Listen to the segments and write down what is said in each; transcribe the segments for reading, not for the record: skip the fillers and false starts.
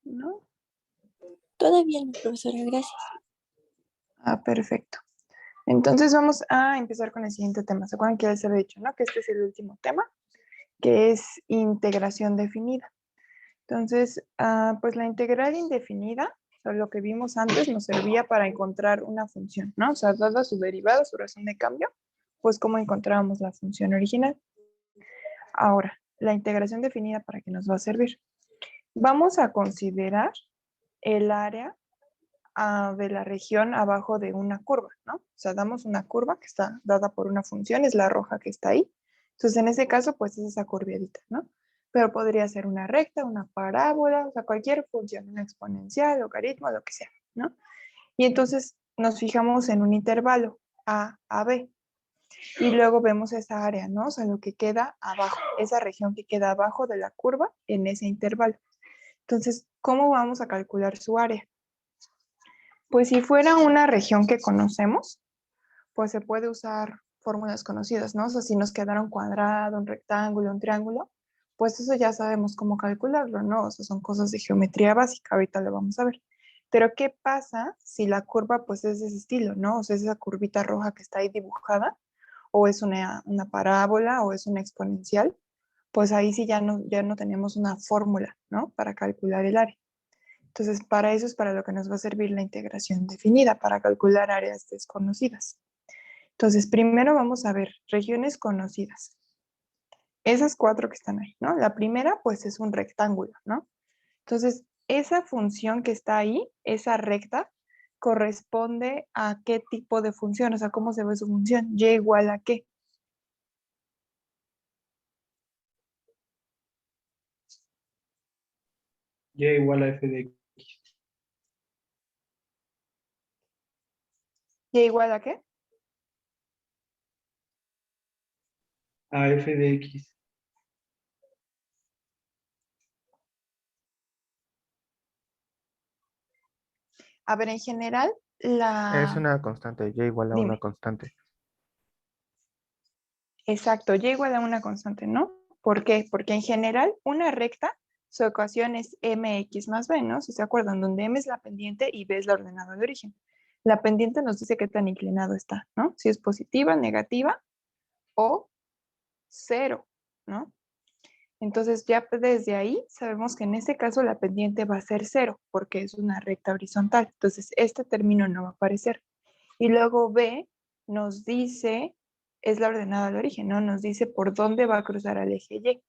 ¿No? Todavía no, profesora, gracias. Ah, perfecto. Entonces vamos a empezar con el siguiente tema. ¿Se acuerdan que ya les había dicho, no? Que este es el último tema, que es integración definida. Entonces, pues la integral indefinida, o sea, lo que vimos antes, nos servía para encontrar una función, ¿no? O sea, dada su derivada, su razón de cambio, pues cómo encontrábamos la función original. Ahora, la integración definida, ¿para qué nos va a servir? Vamos a considerar el área de la región abajo de una curva, ¿no? O sea, damos una curva que está dada por una función, es la roja que está ahí. Entonces, en ese caso, pues es esa curviadita, ¿no? Pero podría ser una recta, una parábola, o sea, cualquier función, una exponencial, logaritmo, lo que sea, ¿no? Y entonces nos fijamos en un intervalo a B. Y luego vemos esa área, ¿no? O sea, lo que queda abajo, esa región que queda abajo de la curva en ese intervalo. Entonces, ¿cómo vamos a calcular su área? Pues si fuera una región que conocemos, pues se puede usar fórmulas conocidas, ¿no? O sea, si nos quedara un cuadrado, un rectángulo, un triángulo, pues eso ya sabemos cómo calcularlo, ¿no? O sea, son cosas de geometría básica, ahorita lo vamos a ver. Pero ¿qué pasa si la curva pues es de ese estilo, ¿no? O sea, es esa curvita roja que está ahí dibujada, o es una parábola, o es una exponencial, pues ahí sí ya no tenemos una fórmula, ¿no? Para calcular el área. Entonces, para eso es para lo que nos va a servir la integración definida, para calcular áreas desconocidas. Entonces, primero vamos a ver regiones conocidas. Esas cuatro que están ahí, ¿no? La primera, pues, es un rectángulo, ¿no? Entonces, esa función que está ahí, esa recta, corresponde a qué tipo de función, o sea, cómo se ve su función. Y igual a qué. Y igual a f de x. Y igual a qué. A f de x. A ver, en general, Es una constante, y igual a una Dime. constante. Exacto, y igual a una constante, ¿no? ¿Por qué? Porque en general una recta, su ecuación es mx más b, ¿no? Si se acuerdan, donde m es la pendiente y b es la ordenada de origen. La pendiente nos dice qué tan inclinado está, ¿no? Si es positiva, negativa o cero, ¿no? Entonces ya desde ahí sabemos que en este caso la pendiente va a ser cero porque es una recta horizontal. Entonces este término no va a aparecer. Y luego B nos dice, es la ordenada de origen, ¿no? Nos dice por dónde va a cruzar al eje Y.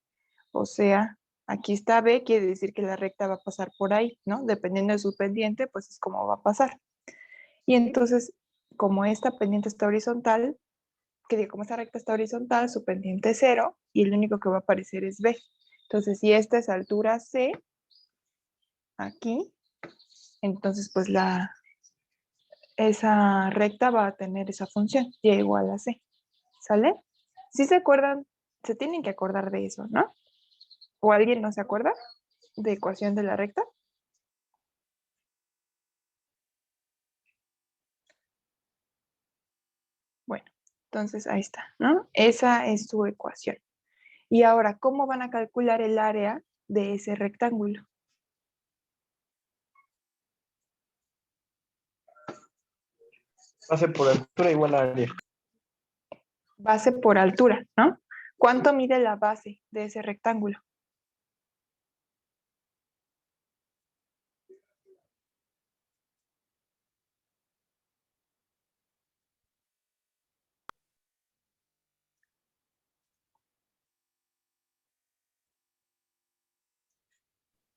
O sea, aquí está B, quiere decir que la recta va a pasar por ahí, ¿no? Dependiendo de su pendiente, pues es como va a pasar. Y entonces, como esta pendiente está horizontal, que digo, como esta recta está horizontal, su pendiente es cero y el único que va a aparecer es B. Entonces, si esta es altura C, aquí, entonces pues esa recta va a tener esa función, y igual a C. ¿Sale? Si se acuerdan, se tienen que acordar de eso, ¿no? ¿O alguien no se acuerda de ecuación de la recta? Bueno, entonces ahí está, ¿no? Esa es su ecuación. Y ahora, ¿cómo van a calcular el área de ese rectángulo? Base por altura igual a área. Base por altura, ¿no? ¿Cuánto mide la base de ese rectángulo?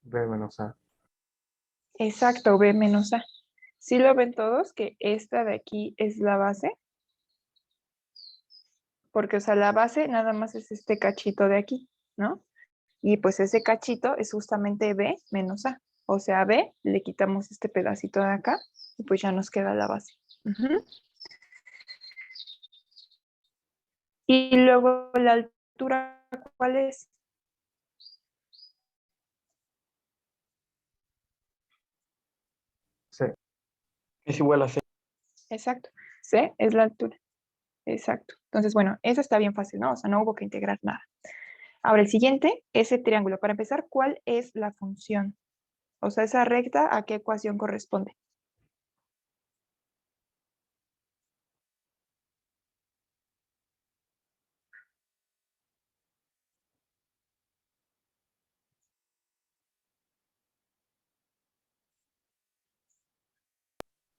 B menos A. Exacto, B menos A. ¿Sí lo ven todos que esta de aquí es la base? Porque, o sea, la base nada más es este cachito de aquí, ¿no? Y pues ese cachito es justamente B menos A. O sea, a B le quitamos este pedacito de acá y pues ya nos queda la base. Ujú. Y luego la altura, ¿cuál es? C. Es igual a c. Exacto. C es la altura. Exacto. Entonces, bueno, eso está bien fácil, ¿no? O sea, no hubo que integrar nada. Ahora, el siguiente, ese triángulo. Para empezar, ¿cuál es la función? O sea, esa recta, ¿a qué ecuación corresponde?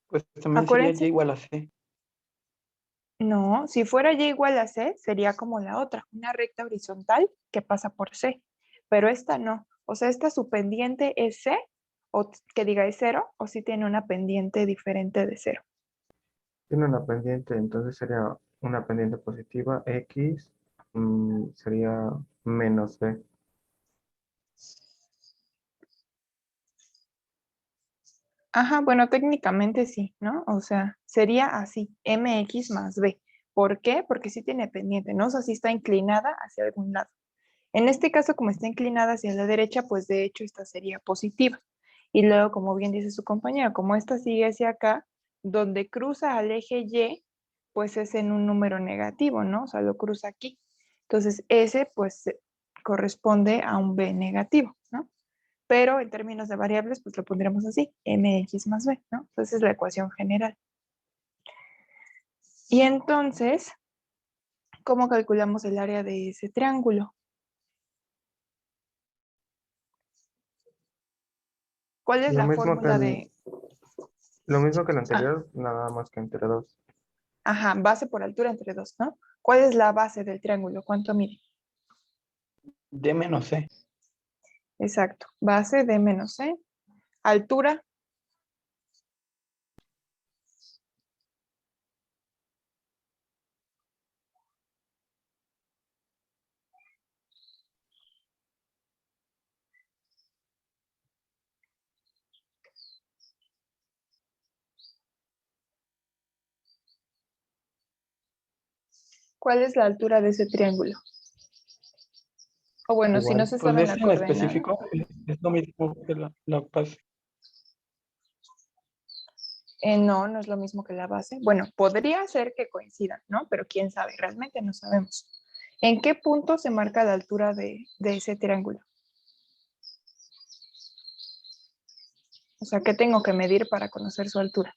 Pues también sería y Acuérdense. igual a c. No, si fuera y igual a c, sería como la otra, una recta horizontal que pasa por c. Pero esta no. O sea, esta su pendiente es c, o que diga es 0, o si tiene una pendiente diferente de 0. Tiene una pendiente, entonces sería una pendiente positiva, X, sería menos B. Ajá, bueno, técnicamente sí, ¿no? O sea, sería así, mx más b. ¿Por qué? Porque sí tiene pendiente, ¿no? O sea, sí está inclinada hacia algún lado. En este caso, como está inclinada hacia la derecha, pues de hecho esta sería positiva. Y luego, como bien dice su compañero, como esta sigue hacia acá, donde cruza al eje Y, pues es en un número negativo, ¿no? O sea, lo cruza aquí. Entonces, ese pues corresponde a un B negativo, ¿no? Pero en términos de variables, pues lo pondremos así, mx más b, ¿no? Entonces es la ecuación general. Y entonces, ¿cómo calculamos el área de ese triángulo? ¿Cuál es Lo la mismo que fórmula el, de... lo mismo que el Ah, anterior, nada más que entre dos. ajá, base por altura entre dos, ¿no? ¿Cuál es la base del triángulo? ¿Cuánto mide? D menos c. Exacto, base de menos c. Altura, ¿cuál es la altura de ese triángulo? O bueno, si no Igual, se Pues de saben la ese en coordenada. específico es lo mismo que la base. No, no es lo mismo que la base. Bueno, podría ser que coincidan, ¿no? Pero quién sabe, realmente no sabemos. ¿En qué punto se marca la altura de ese triángulo? O sea, ¿qué tengo que medir para conocer su altura?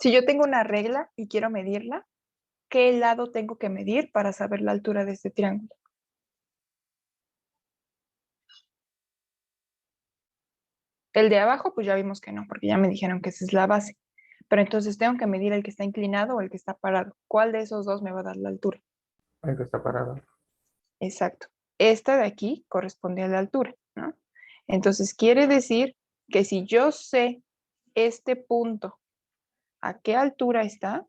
Si yo tengo una regla y quiero medirla, ¿qué lado tengo que medir para saber la altura de este triángulo? El de abajo, pues ya vimos que no, porque ya me dijeron que esa es la base. Pero entonces tengo que medir el que está inclinado o el que está parado. ¿Cuál de esos dos me va a dar la altura? hay que estar parado. Exacto. Esta de aquí corresponde a la altura, ¿no? Entonces quiere decir que si yo sé este punto a qué altura está,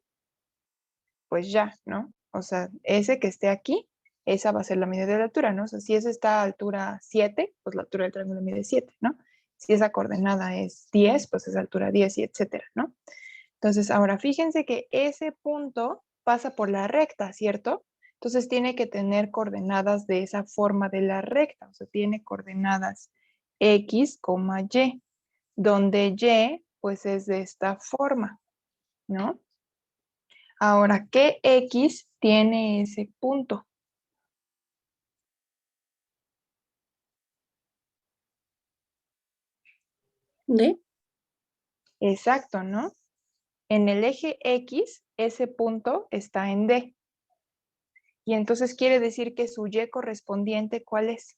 pues ya, ¿no? O sea, ese que esté aquí, esa va a ser la medida de la altura, ¿no? O sea, si ese está a altura 7, pues la altura del triángulo mide 7, ¿no? Si esa coordenada es 10, pues es altura 10 y etcétera, ¿no? Entonces, ahora fíjense que ese punto pasa por la recta, ¿cierto? Entonces tiene que tener coordenadas de esa forma de la recta, o sea, tiene coordenadas x, y, donde y pues es de esta forma, ¿no? Ahora, ¿qué x tiene ese punto? ¿De? Exacto, ¿no? En el eje x, ese punto está en D. Y entonces quiere decir que su y correspondiente, ¿cuál es?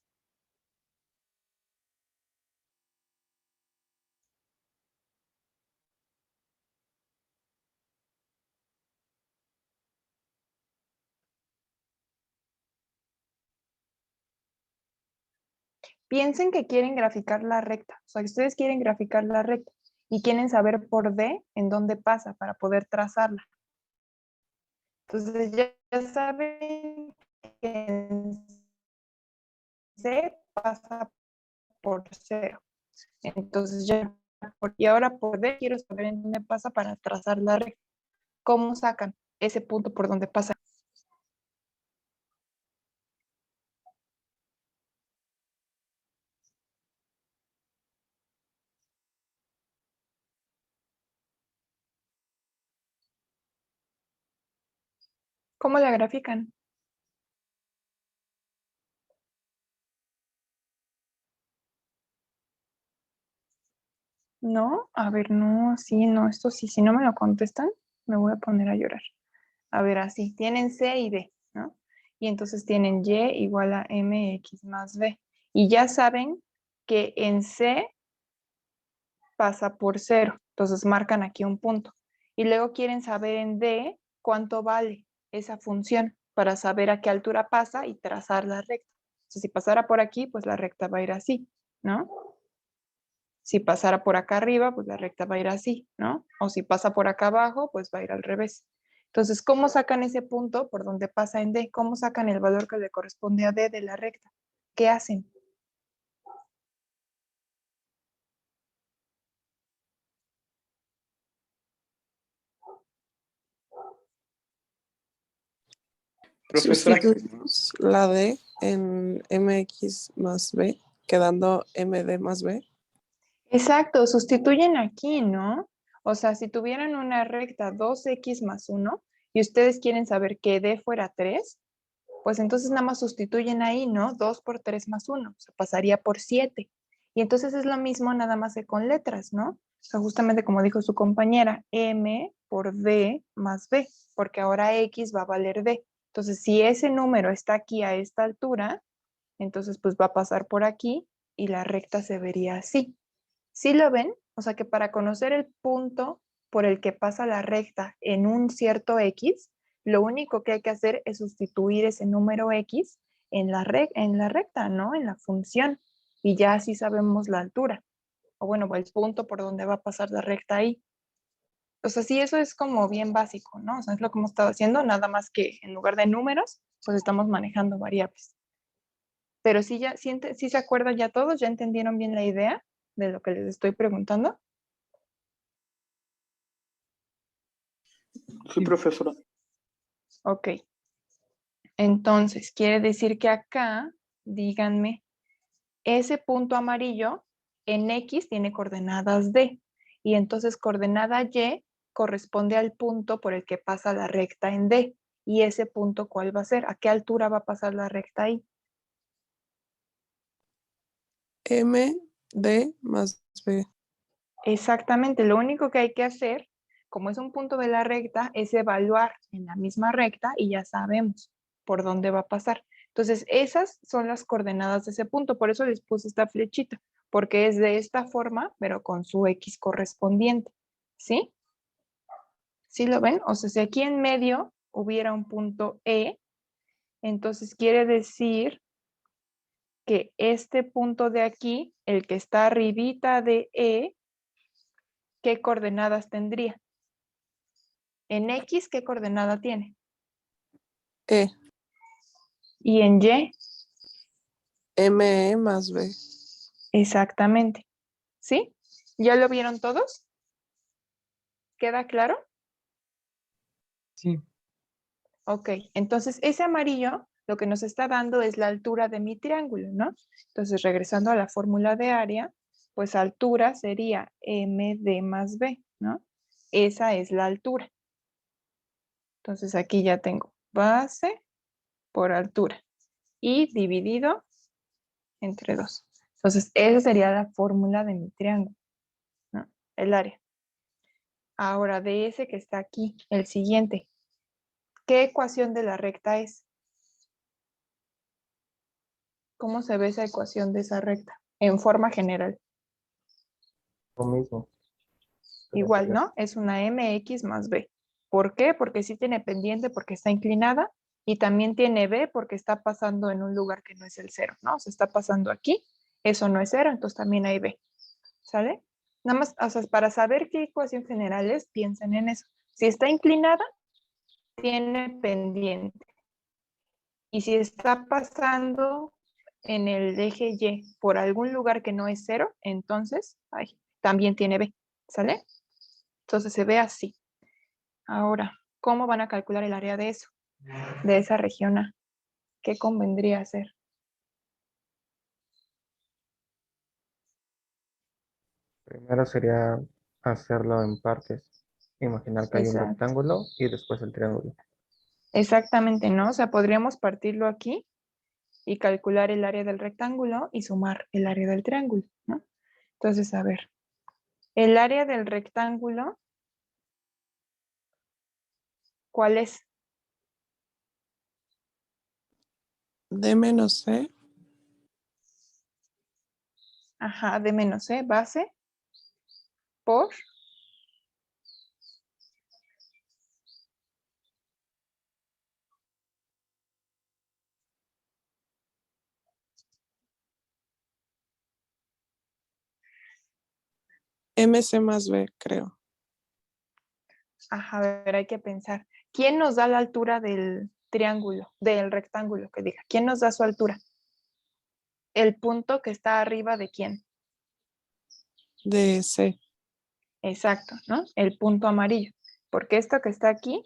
Piensen que quieren graficar la recta, o sea, que ustedes quieren graficar la recta y quieren saber por D en dónde pasa para poder trazarla. Entonces ya saben que en C pasa por cero. Entonces ya, y ahora por D quiero saber en dónde pasa para trazar la recta. ¿Cómo sacan ese punto por donde pasa? ¿Cómo la grafican? ¿No? A ver, no, sí, no, esto sí, si no me lo contestan, me voy a poner a llorar. A ver, así, tienen C y D, ¿no? Y entonces tienen Y igual a MX más B. Y ya saben que en C pasa por 0, entonces marcan aquí un punto. Y luego quieren saber en D cuánto vale esa función para saber a qué altura pasa y trazar la recta. Entonces, si pasara por aquí, pues la recta va a ir así, ¿no? Si pasara por acá arriba, pues la recta va a ir así, ¿no? O si pasa por acá abajo, pues va a ir al revés. Entonces, ¿cómo sacan ese punto por donde pasa en D? ¿Cómo sacan el valor que le corresponde a D de la recta? ¿Qué hacen? Profesora, Sustituimos la D en MX más B, quedando MD más B. Exacto, sustituyen aquí, ¿no? O sea, si tuvieran una recta 2x más 1 y ustedes quieren saber que D fuera 3, pues entonces nada más sustituyen ahí, ¿no? 2 por 3 más 1, o sea, pasaría por 7. Y entonces es lo mismo nada más que con letras, ¿no? O sea, justamente como dijo su compañera, M por D más B, porque ahora X va a valer D. Entonces, si ese número está aquí a esta altura, entonces pues va a pasar por aquí y la recta se vería así. ¿Sí lo ven? O sea que para conocer el punto por el que pasa la recta en un cierto X, lo único que hay que hacer es sustituir ese número X en la recta, ¿no? En la función. Y ya así sabemos la altura. O bueno, el punto por donde va a pasar la recta ahí. O sea, sí, eso es como bien básico, ¿no? O sea, es lo que hemos estado haciendo, nada más que en lugar de números, pues estamos manejando variables. Pero sí, ya, sí se acuerdan ya todos, ya entendieron bien la idea de lo que les estoy preguntando. sí, profesora. Ok, entonces quiere decir que acá, díganme, ese punto amarillo en X tiene coordenadas D y entonces coordenada Y corresponde al punto por el que pasa la recta en D. ¿Y ese punto cuál va a ser? ¿A qué altura va a pasar la recta ahí? MD más B. Exactamente, lo único que hay que hacer, como es un punto de la recta, es evaluar en la misma recta y ya sabemos por dónde va a pasar. Entonces, esas son las coordenadas de ese punto, por eso les puse esta flechita, porque es de esta forma, pero con su X correspondiente, ¿sí? ¿Sí lo ven? O sea, si aquí en medio hubiera un punto E, entonces quiere decir que este punto de aquí, el que está arribita de E, ¿qué coordenadas tendría? En X, ¿qué coordenada tiene? E. Y en Y, ME más B. exactamente. ¿Sí? ¿Ya lo vieron todos? ¿Queda claro? Sí. Ok, entonces ese amarillo lo que nos está dando es la altura de mi triángulo, ¿no? Entonces, regresando a la fórmula de área, pues altura sería MD más B, ¿no? Esa es la altura. Entonces, aquí ya tengo base por altura y dividido entre 2. Entonces, esa sería la fórmula de mi triángulo, ¿no? El área. Ahora, de ese que está aquí, el siguiente. ¿Qué ecuación de la recta es? ¿Cómo se ve esa ecuación de esa recta? En forma general. Lo mismo. Pero Igual, sería ¿no? Es una mx más b. ¿Por qué? Porque sí tiene pendiente porque está inclinada y también tiene b porque está pasando en un lugar que no es el cero, ¿no? Se está pasando aquí, eso no es cero, entonces también hay b. ¿Sale? Nada más, o sea, para saber qué ecuación general es, piensen en eso. Si está inclinada, tiene pendiente. Y si está pasando en el eje Y por algún lugar que no es cero, entonces ay, también tiene B. ¿Sale? Entonces se ve así. Ahora, ¿cómo van a calcular el área de eso? De esa región A. ¿Qué convendría hacer? primero sería hacerlo en partes. Imaginar que hay un Exacto. rectángulo y después el triángulo. Exactamente, ¿no? O sea, podríamos partirlo aquí y calcular el área del rectángulo y sumar el área del triángulo, ¿no? Entonces, a ver, el área del rectángulo, ¿cuál es? D menos C. Ajá, de menos C, base, por, MC más B, creo. ajá, a ver, hay que pensar. ¿Quién nos da la altura del triángulo, del rectángulo, que diga? ¿Quién nos da su altura? El punto que está arriba de quién. De C. Exacto, ¿no? El punto amarillo. Porque esto que está aquí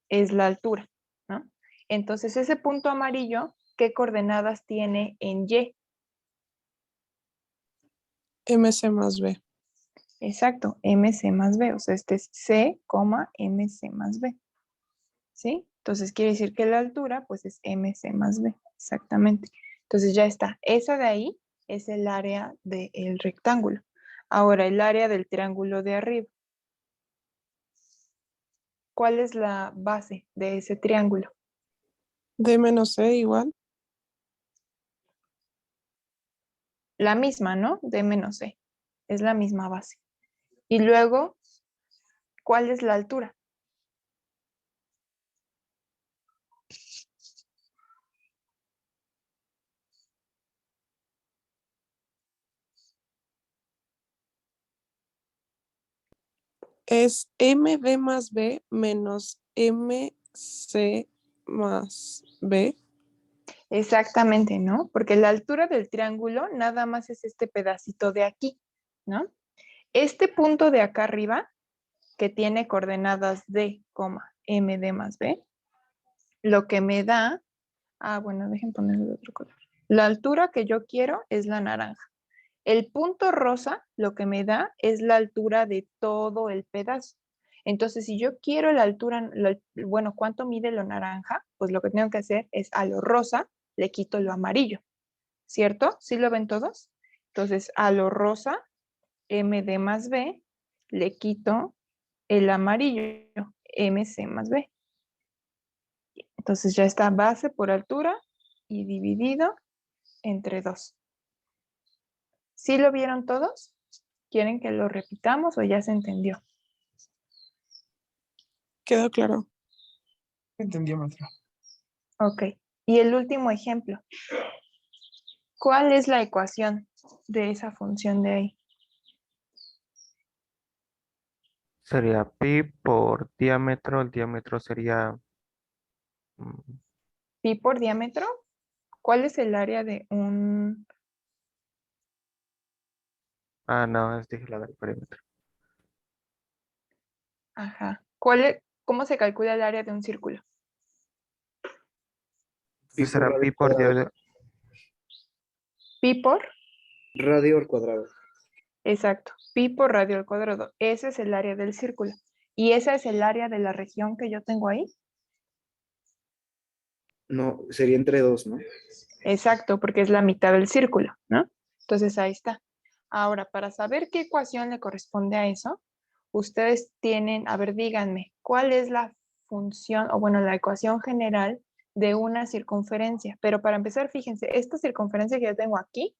es la altura, ¿no? Entonces, ese punto amarillo, ¿qué coordenadas tiene en Y? MC más B. Exacto, MC más B. O sea, este es C, MC más B. ¿Sí? Entonces, quiere decir que la altura, pues, es MC más B. Exactamente. Entonces, ya está. Esa de ahí es el área del rectángulo. Ahora, el área del triángulo de arriba. ¿Cuál es la base de ese triángulo? D menos C igual. La misma, ¿no? D menos C. Es la misma base. Y luego, ¿cuál es la altura? Es MD más B menos MC más B. Exactamente, ¿no? Porque la altura del triángulo nada más es este pedacito de aquí, ¿no? Este punto de acá arriba, que tiene coordenadas D, MD más B, lo que me da, bueno, dejen ponerlo de otro color. La altura que yo quiero es la naranja. El punto rosa lo que me da es la altura de todo el pedazo. Entonces, si yo quiero la altura, bueno, ¿cuánto mide lo naranja? Pues lo que tengo que hacer es a lo rosa le quito lo amarillo, ¿cierto? ¿Sí lo ven todos? Entonces, a lo rosa, MD más B, le quito el amarillo, MC más B. Entonces ya está base por altura y dividido entre 2. ¿Sí lo vieron todos? ¿Quieren que lo repitamos o ya se entendió? Quedó claro. Entendí, maestra. Ok. Y el último ejemplo. ¿Cuál es la ecuación de esa función de ahí? Sería pi por diámetro. El diámetro sería... mm, Pi por diámetro. ¿Cuál es el área de un... no, dije la del perímetro. Ajá. ¿Cómo se calcula el área de un círculo? Entonces será radio pi al por cuadrado. Pi por... Radio al cuadrado. Exacto. Pi por radio al cuadrado. Ese es el área del círculo. ¿Y esa es el área de la región que yo tengo ahí? No, sería entre dos, ¿no? Exacto, porque es la mitad del círculo, ¿no? Entonces ahí está. Ahora, para saber qué ecuación le corresponde a eso, ustedes tienen, a ver, díganme, ¿cuál es la función, o bueno, la ecuación general de una circunferencia? Pero para empezar, fíjense, esta circunferencia que yo tengo aquí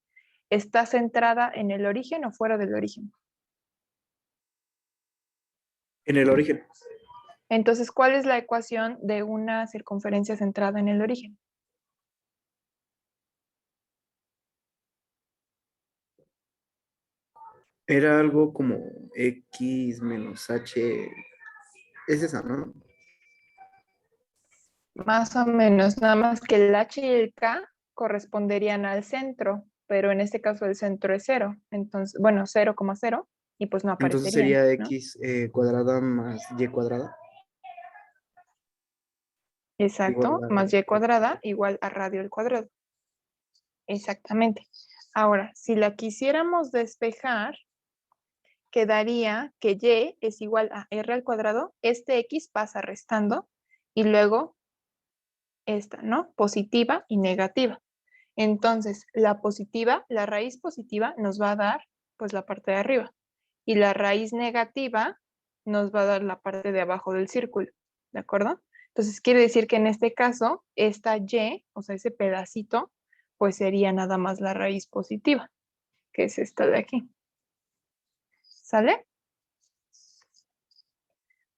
está centrada en el origen o fuera del origen. En el origen. Entonces, ¿cuál es la ecuación de una circunferencia centrada en el origen? Era algo como X menos H. Es esa, ¿no? Más o menos, nada más que el H y el K corresponderían al centro, pero en este caso el centro es 0, entonces, bueno, 0,0 y pues no Entonces aparecerían, sería ¿no? X cuadrada más Y cuadrada. Igual Exacto, a... más Y cuadrada igual a radio al cuadrado. Exactamente. Ahora, si la quisiéramos despejar, quedaría que Y es igual a R al cuadrado, este X pasa restando y luego esta, ¿no? Positiva y negativa. Entonces, la positiva, la raíz positiva nos va a dar pues la parte de arriba y la raíz negativa nos va a dar la parte de abajo del círculo, ¿de acuerdo? Entonces, quiere decir que en este caso, esta y, o sea, ese pedacito, pues sería nada más la raíz positiva, que es esta de aquí. ¿Sale?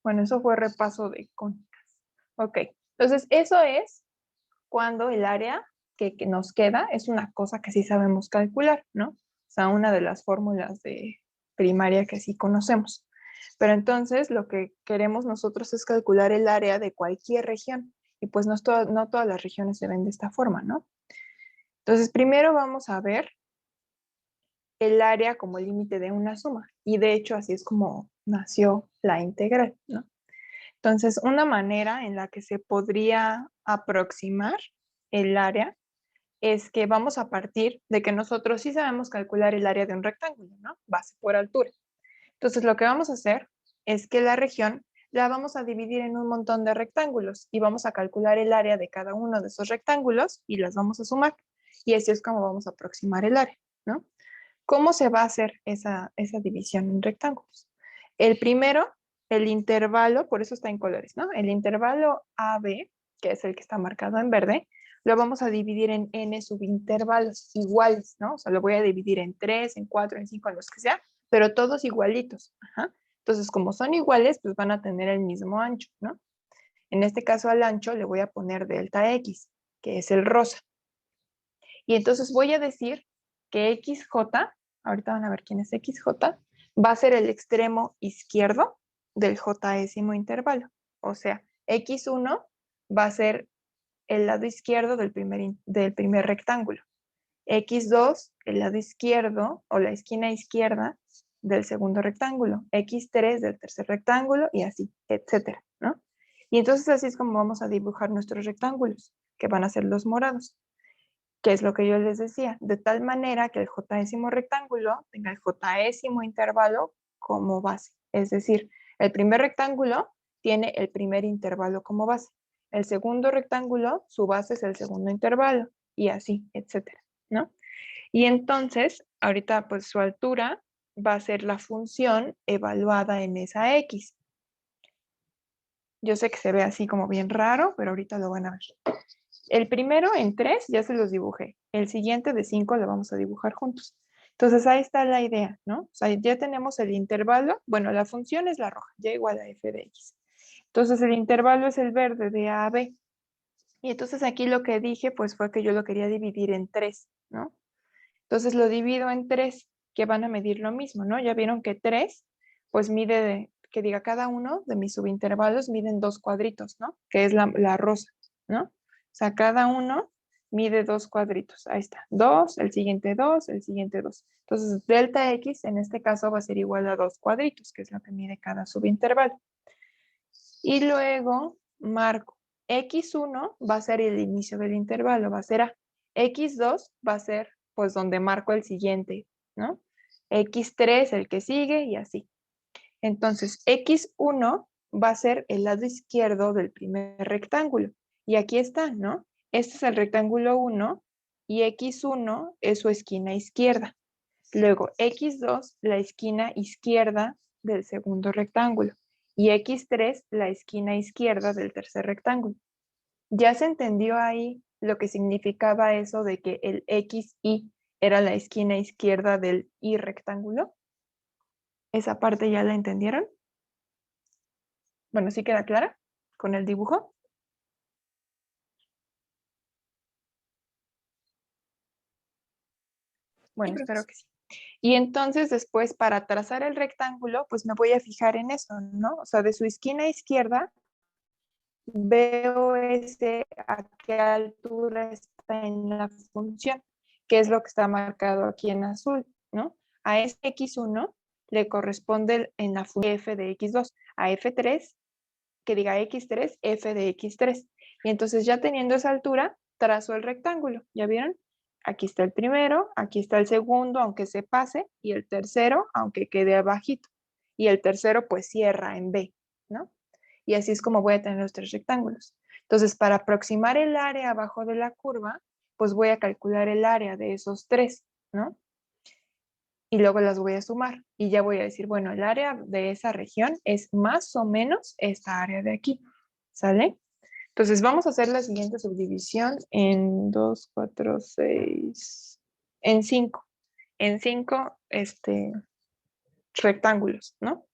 Bueno, eso fue repaso de cónicas. Ok, entonces eso es cuando el área que nos queda es una cosa que sí sabemos calcular, ¿no? O sea, una de las fórmulas de primaria que sí conocemos. Pero entonces lo que queremos nosotros es calcular el área de cualquier región. Y pues no todas las regiones se ven de esta forma, ¿no? Entonces primero vamos a ver el área como límite de una suma. Y de hecho así es como nació la integral, ¿no? Entonces, una manera en la que se podría aproximar el área es que vamos a partir de que nosotros sí sabemos calcular el área de un rectángulo, ¿no? Base por altura. Entonces, lo que vamos a hacer es que la región la vamos a dividir en un montón de rectángulos y vamos a calcular el área de cada uno de esos rectángulos y las vamos a sumar. Y así es como vamos a aproximar el área, ¿no? ¿Cómo se va a hacer esa división en rectángulos? El primero, el intervalo, por eso está en colores, ¿no? El intervalo AB, que es el que está marcado en verde, lo vamos a dividir en n subintervalos iguales, ¿no? O sea, lo voy a dividir en 3, en 4, en 5, en los que sea, pero todos igualitos. Ajá. Entonces, como son iguales, pues van a tener el mismo ancho, ¿no? En este caso al ancho le voy a poner delta X, que es el rosa. Y entonces voy a decir que XJ, ahorita van a ver quién es XJ, va a ser el extremo izquierdo del jésimo intervalo. O sea, X1 va a ser el lado izquierdo del primer rectángulo. X2, el lado izquierdo o la esquina izquierda del segundo rectángulo. X3 del tercer rectángulo y así, etcétera, ¿no? Y entonces así es como vamos a dibujar nuestros rectángulos, que van a ser los morados. Que es lo que yo les decía, de tal manera que el jésimo rectángulo tenga el jésimo intervalo como base. Es decir, el primer rectángulo tiene el primer intervalo como base. El segundo rectángulo, su base es el segundo intervalo y así, etcétera, ¿no? Y entonces, ahorita pues su altura va a ser la función evaluada en esa X. Yo sé que se ve así como bien raro, pero ahorita lo van a ver. El primero en 3 ya se los dibujé. El siguiente de 5 lo vamos a dibujar juntos. Entonces ahí está la idea, ¿no? O sea, ya tenemos el intervalo. Bueno, la función es la roja, y igual a f de x. Entonces el intervalo es el verde de a a b. Y entonces aquí lo que dije pues fue que yo lo quería dividir en 3, ¿no? Entonces lo divido en 3, que van a medir lo mismo, ¿no? Ya vieron que 3 pues mide, que diga cada uno de mis subintervalos miden 2 cuadritos, ¿no? Que es la rosa, ¿no? O sea, cada uno mide 2 cuadritos. Ahí está. 2, el siguiente 2, el siguiente 2. Entonces, delta X en este caso va a ser igual a 2 cuadritos, que es lo que mide cada subintervalo. Y luego marco. X1 va a ser el inicio del intervalo, va a ser A. X2 va a ser pues donde marco el siguiente, ¿no? X3 el que sigue y así. Entonces, X1 va a ser el lado izquierdo del primer rectángulo. Y aquí está, ¿no? Este es el rectángulo 1 y X1 es su esquina izquierda. Luego, X2, la esquina izquierda del segundo rectángulo. Y X3, la esquina izquierda del tercer rectángulo. ¿Ya se entendió ahí lo que significaba eso de que el XY era la esquina izquierda del Y rectángulo? ¿Esa parte ya la entendieron? Bueno, ¿sí queda clara con el dibujo? Bueno, espero que sí. Y entonces después para trazar el rectángulo, pues me voy a fijar en eso, ¿no? O sea, de su esquina izquierda veo a qué altura está en la función, que es lo que está marcado aquí en azul, ¿no? A este X1 le corresponde en la función f de X2, a F3, que diga X3, f de X3. Y entonces ya teniendo esa altura, trazo el rectángulo, ¿ya vieron? Aquí está el primero, aquí está el segundo, aunque se pase, y el tercero, aunque quede abajito. Y el tercero pues cierra en B, ¿no? Y así es como voy a tener los 3 rectángulos. Entonces, para aproximar el área abajo de la curva, pues voy a calcular el área de esos 3, ¿no? Y luego las voy a sumar. Y ya voy a decir, bueno, el área de esa región es más o menos esta área de aquí, ¿sale? Entonces, vamos a hacer la siguiente subdivisión en 2, 4, 6, en 5. En 5, rectángulos, ¿no?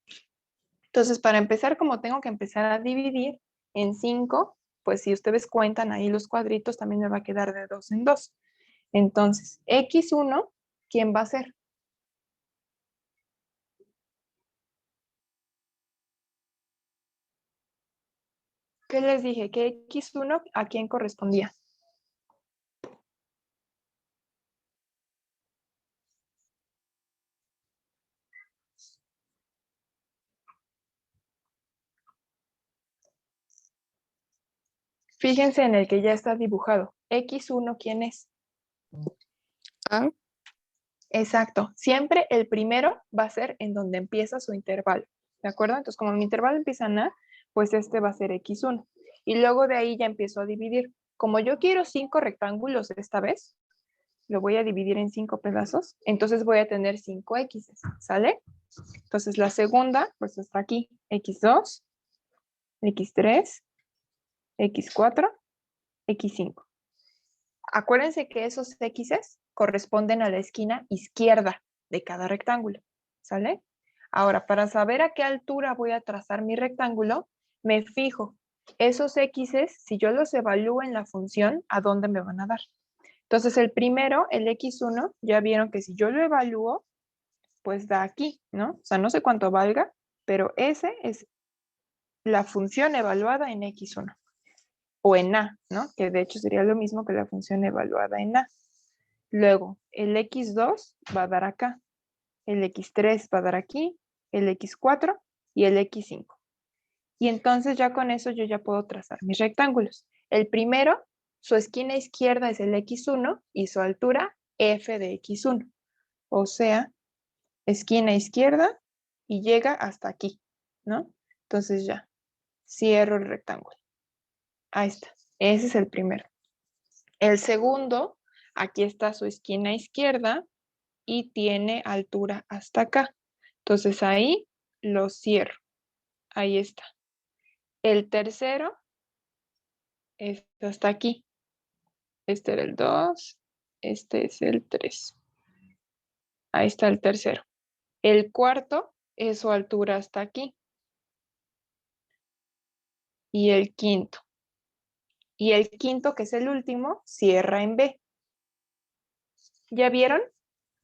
Entonces, para empezar, como tengo que empezar a dividir en 5, pues si ustedes cuentan ahí los cuadritos, también me va a quedar de 2 en 2. Entonces, X1, ¿quién va a ser? ¿Qué les dije? Que X1, ¿a quién correspondía? Fíjense en el que ya está dibujado. X1, ¿quién es? A. Exacto. Siempre el primero va a ser en donde empieza su intervalo. ¿De acuerdo? Entonces, como mi intervalo empieza en A, pues este va a ser X1. Y luego de ahí ya empiezo a dividir. Como yo quiero 5 rectángulos esta vez, lo voy a dividir en 5 pedazos. Entonces voy a tener 5 X, ¿sale? Entonces la segunda, pues está aquí. X2, X3, X4, X5. Acuérdense que esos X's corresponden a la esquina izquierda de cada rectángulo, ¿sale? Ahora, para saber a qué altura voy a trazar mi rectángulo, me fijo, esos X's, si yo los evalúo en la función, ¿a dónde me van a dar? Entonces, el primero, el X1, ya vieron que si yo lo evalúo, pues da aquí, ¿no? O sea, no sé cuánto valga, pero ese es la función evaluada en X1 o en A, ¿no? Que de hecho sería lo mismo que la función evaluada en A. Luego, el X2 va a dar acá, el X3 va a dar aquí, el X4 y el X5. Y entonces ya con eso yo ya puedo trazar mis rectángulos. El primero, su esquina izquierda es el X1 y su altura F de X1. O sea, esquina izquierda y llega hasta aquí, ¿no? Entonces ya, cierro el rectángulo. Ahí está, ese es el primero. El segundo, aquí está su esquina izquierda y tiene altura hasta acá. Entonces ahí lo cierro. Ahí está. El tercero es hasta aquí. Este era el 2, este es el 3. Ahí está el tercero. El cuarto es su altura hasta aquí. Y el quinto. Y el quinto, que es el último, cierra en B. ¿Ya vieron?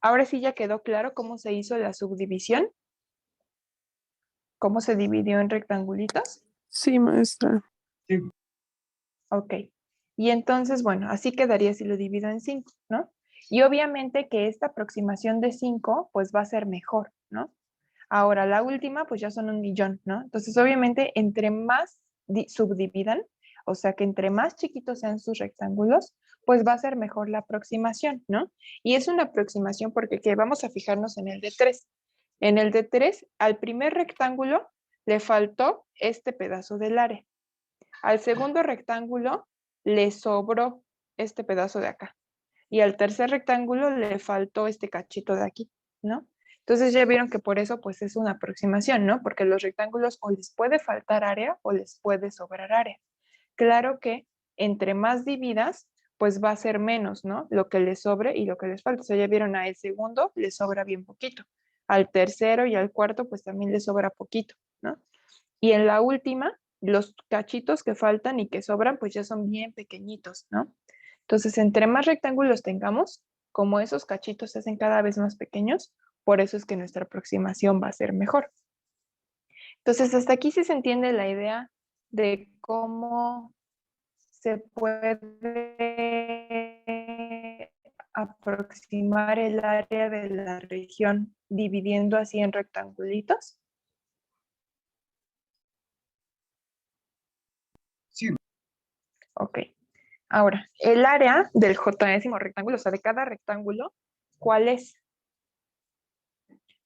Ahora sí ya quedó claro cómo se hizo la subdivisión. ¿Cómo se dividió en rectangulitos? Sí, maestra. Ok. Y entonces, bueno, así quedaría si lo divido en 5, ¿no? Y obviamente que esta aproximación de 5, pues va a ser mejor, ¿no? Ahora, la última, pues ya son 1,000,000, ¿no? Entonces, obviamente, entre más subdividan, o sea, que entre más chiquitos sean sus rectángulos, pues va a ser mejor la aproximación, ¿no? Y es una aproximación porque ¿qué? Vamos a fijarnos en el de 3. En el de 3, al primer rectángulo le faltó este pedazo del área. Al segundo rectángulo le sobró este pedazo de acá. Y al tercer rectángulo le faltó este cachito de aquí, ¿no? Entonces ya vieron que por eso pues es una aproximación, ¿no? Porque los rectángulos o les puede faltar área o les puede sobrar área. Claro que entre más dividas, pues va a ser menos, ¿no? Lo que les sobre y lo que les falta. O sea, ya vieron al segundo le sobra bien poquito. Al tercero y al cuarto pues también le sobra poquito, ¿no? Y en la última, los cachitos que faltan y que sobran, pues ya son bien pequeñitos, ¿no? Entonces, entre más rectángulos tengamos, como esos cachitos se hacen cada vez más pequeños, por eso es que nuestra aproximación va a ser mejor. Entonces, hasta aquí sí se entiende la idea de cómo se puede aproximar el área de la región dividiendo así en rectangulitos. Sí. Ok. Ahora, el área del j rectángulo, o sea, de cada rectángulo, ¿cuál es?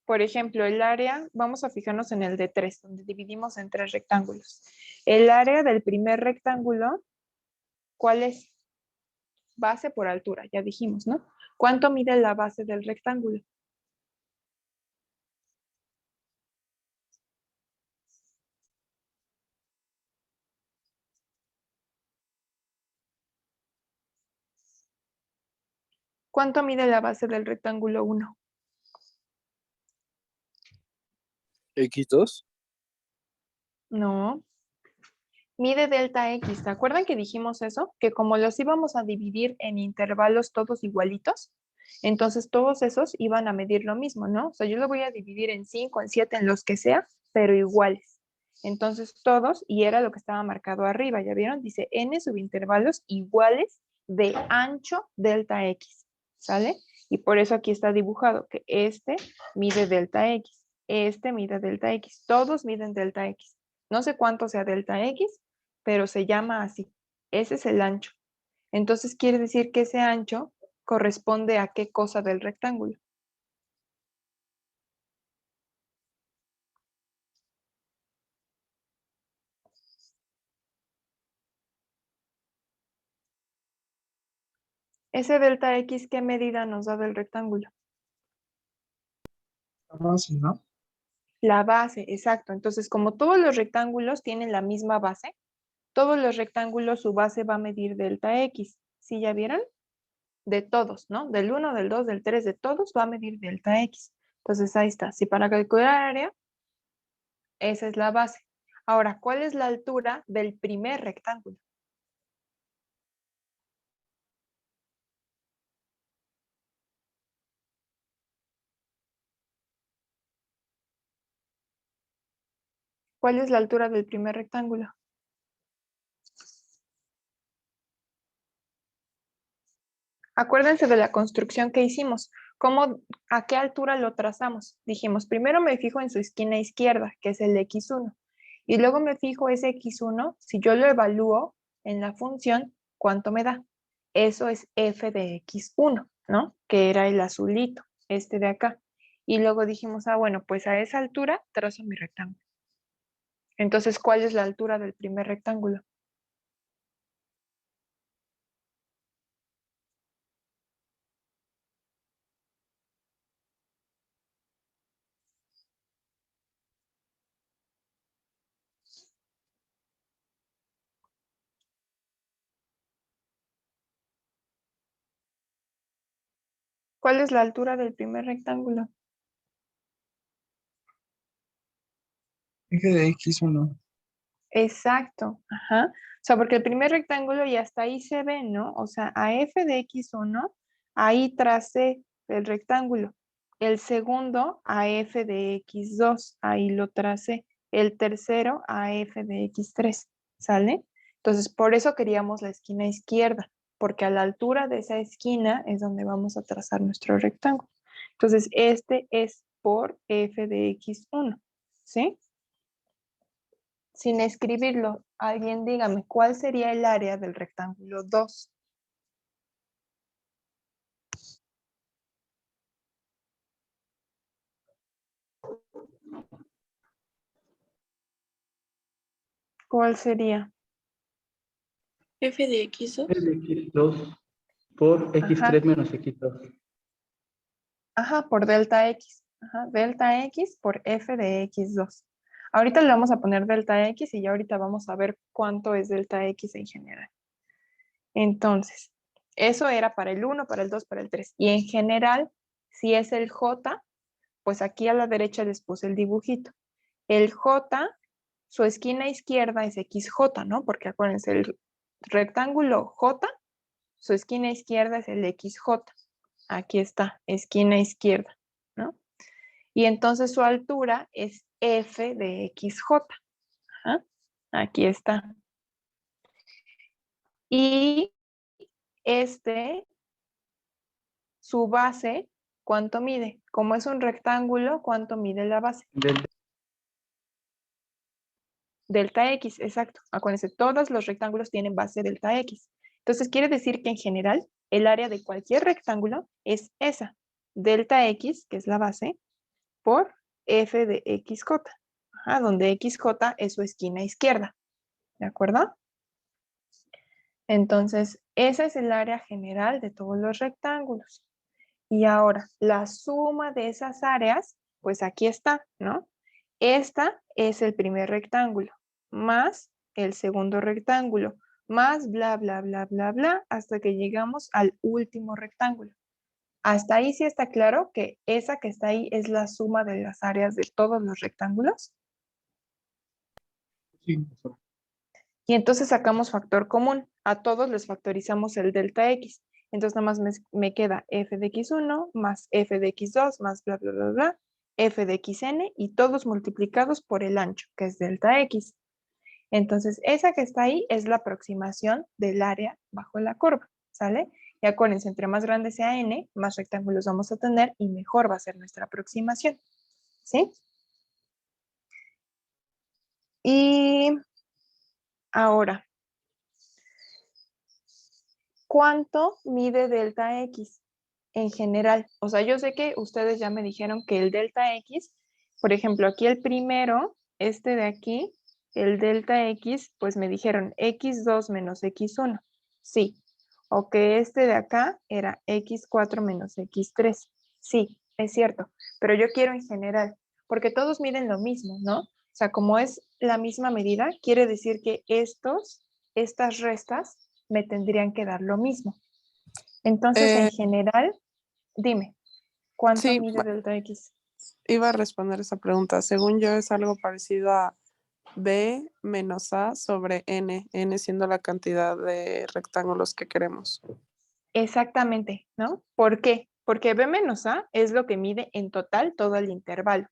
por ejemplo, el área, vamos a fijarnos en el de 3, donde dividimos en 3 rectángulos. El área del primer rectángulo, ¿cuál es? Base por altura, ya dijimos, ¿no? ¿Cuánto mide la base del rectángulo? ¿Cuánto mide la base del rectángulo 1? X2. No. Mide delta X. ¿Se acuerdan que dijimos eso? Que como los íbamos a dividir en intervalos todos igualitos, entonces todos esos iban a medir lo mismo, ¿no? O sea, yo lo voy a dividir en 5, en 7, en los que sea, pero iguales. Entonces todos, y era lo que estaba marcado arriba, ¿ya vieron? Dice n subintervalos iguales de ancho delta X, ¿sale? Y por eso aquí está dibujado que este mide delta X, este mide delta X, todos miden delta X. No sé cuánto sea delta X, pero se llama así. Ese es el ancho. Entonces quiere decir que ese ancho corresponde a qué cosa del rectángulo. Ese delta X, ¿qué medida nos da del rectángulo? Base, ¿no? La base, exacto. Entonces, como todos los rectángulos tienen la misma base, todos los rectángulos su base va a medir delta X. ¿Sí ya vieron? De todos, ¿no? Del 1, del 2, del 3, de todos va a medir delta X. Entonces, ahí está. Si para calcular área, esa es la base. Ahora, ¿cuál es la altura del primer rectángulo? ¿Cuál es la altura del primer rectángulo? Acuérdense de la construcción que hicimos. ¿A qué altura lo trazamos? Dijimos, primero me fijo en su esquina izquierda, que es el x1. Y luego me fijo ese x1, si yo lo evalúo en la función, ¿cuánto me da? Eso es f de x1, ¿no? Que era el azulito, este de acá. Y luego dijimos, bueno, pues a esa altura trazo mi rectángulo. Entonces, ¿cuál es la altura del primer rectángulo? ¿Cuál es la altura del primer rectángulo? Eje de X1. Exacto, ajá. O sea, porque el primer rectángulo y hasta ahí se ve, ¿no? O sea, a f de x1, ahí tracé el rectángulo. El segundo a f de x2, ahí lo tracé. El tercero a f de x3, ¿sale? Entonces, por eso queríamos la esquina izquierda, porque a la altura de esa esquina es donde vamos a trazar nuestro rectángulo. Entonces, este es por f de x1, ¿sí? Sin escribirlo, alguien dígame, ¿cuál sería el área del rectángulo 2? ¿Cuál sería? F de X2. X2 por X3 Ajá, menos X2. ajá, por delta X. Ajá, delta X por f de X2. Ahorita le vamos a poner delta X y ya ahorita vamos a ver cuánto es delta X en general. Entonces, eso era para el 1, para el 2, para el 3. Y en general, si es el J, pues aquí a la derecha les puse el dibujito. El J, su esquina izquierda es XJ, ¿no? Porque acuérdense, el rectángulo J, su esquina izquierda es el XJ. Aquí está, esquina izquierda, ¿no? Y entonces su altura es F de XJ. Ajá, aquí está. Y su base, ¿cuánto mide? Como es un rectángulo, ¿cuánto mide la base? Delta X, exacto. Acuérdense, todos los rectángulos tienen base delta X. Entonces quiere decir que en general el área de cualquier rectángulo es esa. Delta X, que es la base, por f de xj, ajá, donde xj es su esquina izquierda, ¿de acuerdo? Entonces, esa es el área general de todos los rectángulos. Y ahora, la suma de esas áreas, pues aquí está, ¿no? Esta es el primer rectángulo, más el segundo rectángulo, más bla, bla, bla, bla, bla, hasta que llegamos al último rectángulo. Hasta ahí sí está claro que esa que está ahí es la suma de las áreas de todos los rectángulos. Sí. Y entonces sacamos factor común. A todos les factorizamos el delta x. Entonces nada más me queda f de x1 más f de x2 más bla, bla, bla, bla, f de xn y todos multiplicados por el ancho, que es delta x. Entonces esa que está ahí es la aproximación del área bajo la curva, ¿sale? Y acuérdense, entre más grande sea n, más rectángulos vamos a tener y mejor va a ser nuestra aproximación, ¿sí? Y ahora, ¿cuánto mide delta x en general? O sea, yo sé que ustedes ya me dijeron que el delta x, por ejemplo, aquí el primero, este de aquí, el delta x, pues me dijeron x2 menos x1. Sí. O que este de acá era x4 menos x3. Sí, es cierto. Pero yo quiero en general, porque todos miden lo mismo, ¿no? O sea, como es la misma medida, quiere decir que estas restas me tendrían que dar lo mismo. Entonces, en Eh, general, dime, ¿cuánto sí, mide delta x? iba a responder esa pregunta. Según yo es algo parecido a B menos A sobre N siendo la cantidad de rectángulos que queremos. Exactamente, ¿no? ¿Por qué? Porque b menos a es lo que mide en total todo el intervalo.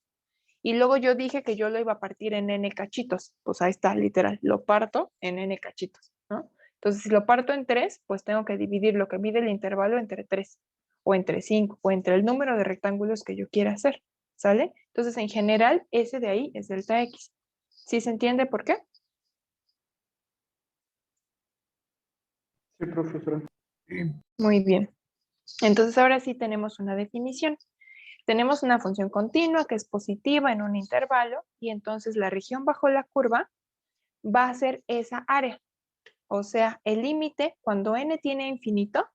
Y luego yo dije que yo lo iba a partir en n cachitos. Pues ahí está, literal, lo parto en n cachitos, ¿no? Entonces, si lo parto en 3, pues tengo que dividir lo que mide el intervalo entre 3, o entre 5, o entre el número de rectángulos que yo quiera hacer, ¿sale? Entonces, en general, ese de ahí es delta x. ¿Sí se entiende por qué? Sí, profesora. Muy bien. Entonces, ahora sí tenemos una definición. Tenemos una función continua que es positiva en un intervalo y entonces la región bajo la curva va a ser esa área. O sea, el límite cuando n tiene infinito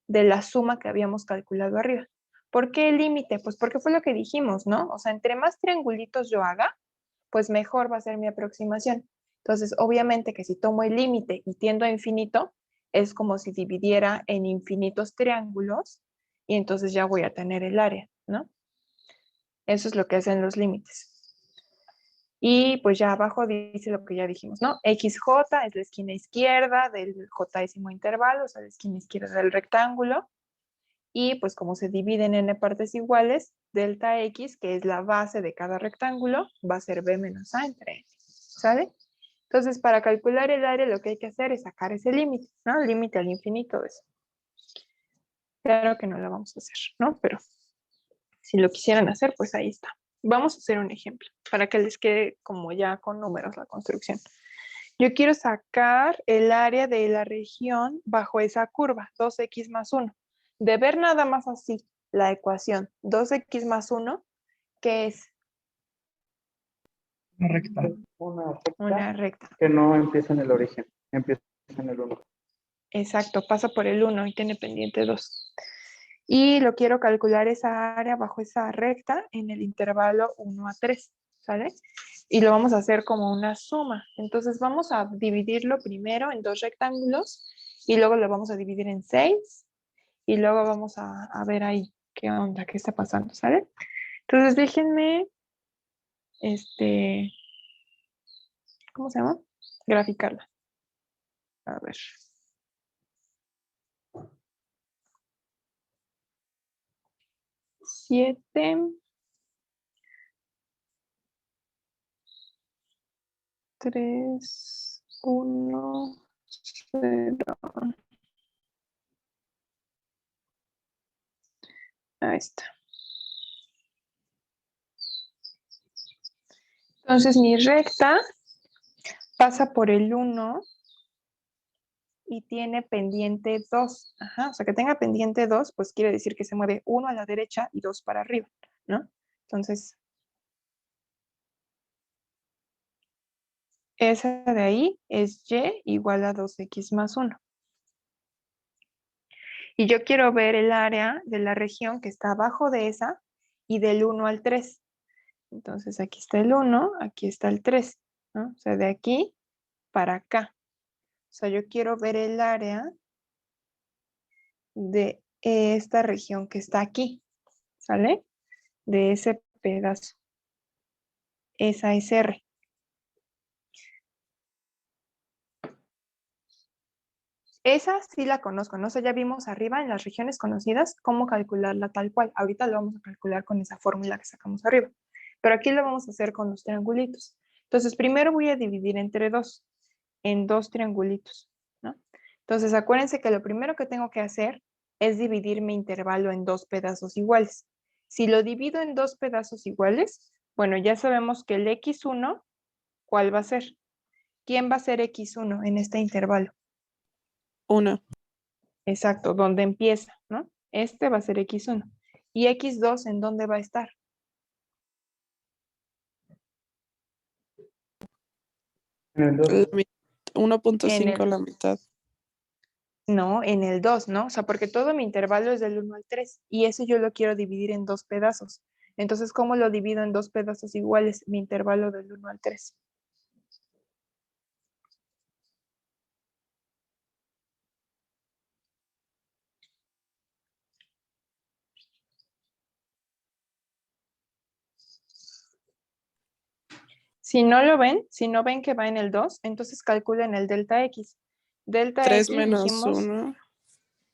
de la suma que habíamos calculado arriba. ¿Por qué el límite? Pues porque fue lo que dijimos, ¿no? O sea, entre más triangulitos yo haga, pues mejor va a ser mi aproximación. Entonces, obviamente que si tomo el límite y tiendo a infinito, es como si dividiera en infinitos triángulos y entonces ya voy a tener el área, ¿no? Eso es lo que hacen los límites. Y pues ya abajo dice lo que ya dijimos, ¿no? XJ es la esquina izquierda del jésimo intervalo, o sea, la esquina izquierda del rectángulo. Y pues como se divide en n partes iguales, delta X, que es la base de cada rectángulo, va a ser B menos A entre n, ¿sale? Entonces, para calcular el área lo que hay que hacer es sacar ese límite, ¿no? El límite al infinito de eso. Claro que no lo vamos a hacer, ¿no? Pero si lo quisieran hacer, pues ahí está. Vamos a hacer un ejemplo para que les quede como ya con números la construcción. Yo quiero sacar el área de la región bajo esa curva, 2x más 1. De ver nada más así la ecuación 2x más 1, ¿qué es? Una recta. Una recta. Que no empieza en el origen, empieza en el 1. Exacto, pasa por el 1 y tiene pendiente 2. Y lo quiero calcular esa área bajo esa recta en el intervalo 1 a 3, ¿sale? Y lo vamos a hacer como una suma. Entonces vamos a dividirlo primero en dos rectángulos y luego lo vamos a dividir en 6 y luego vamos a ver ahí qué onda, qué está pasando, ¿sale? Entonces déjenme, ¿cómo se llama? Graficarla. A ver. Siete. 3, 1, 0. Ahí está. Entonces mi recta pasa por el 1 y tiene pendiente 2. Ajá, o sea que tenga pendiente 2, pues quiere decir que se mueve 1 a la derecha y 2 para arriba, ¿no? Entonces esa de ahí es y igual a 2x más 1. Y yo quiero ver el área de la región que está abajo de esa y del 1 al 3. Entonces aquí está el 1, aquí está el 3, ¿no? O sea, de aquí para acá. O sea, yo quiero ver el área de esta región que está aquí, ¿sale? De ese pedazo. Esa es R. Esa sí la conozco, ¿no? O sea, ya vimos arriba en las regiones conocidas cómo calcularla tal cual. Ahorita lo vamos a calcular con esa fórmula que sacamos arriba. Pero aquí lo vamos a hacer con los triangulitos. Entonces, primero voy a dividir entre dos, en dos triangulitos, ¿no? Entonces, acuérdense que lo primero que tengo que hacer es dividir mi intervalo en dos pedazos iguales. Si lo divido en dos pedazos iguales, bueno, ya sabemos que el x1, ¿cuál va a ser? ¿Quién va a ser x1 en este intervalo? 1. Exacto, donde empieza, ¿no? Este va a ser x1. ¿Y x2 en dónde va a estar? En el 2. 1.5 la mitad. No, en el 2, ¿no? O sea, porque todo mi intervalo es del 1 al 3 y eso yo lo quiero dividir en dos pedazos. Entonces, ¿cómo lo divido en dos pedazos iguales? Mi intervalo del 1 al 3. Si no lo ven, si no ven que va en el 2, entonces calculen el delta x. Delta 3 x menos dijimos, 1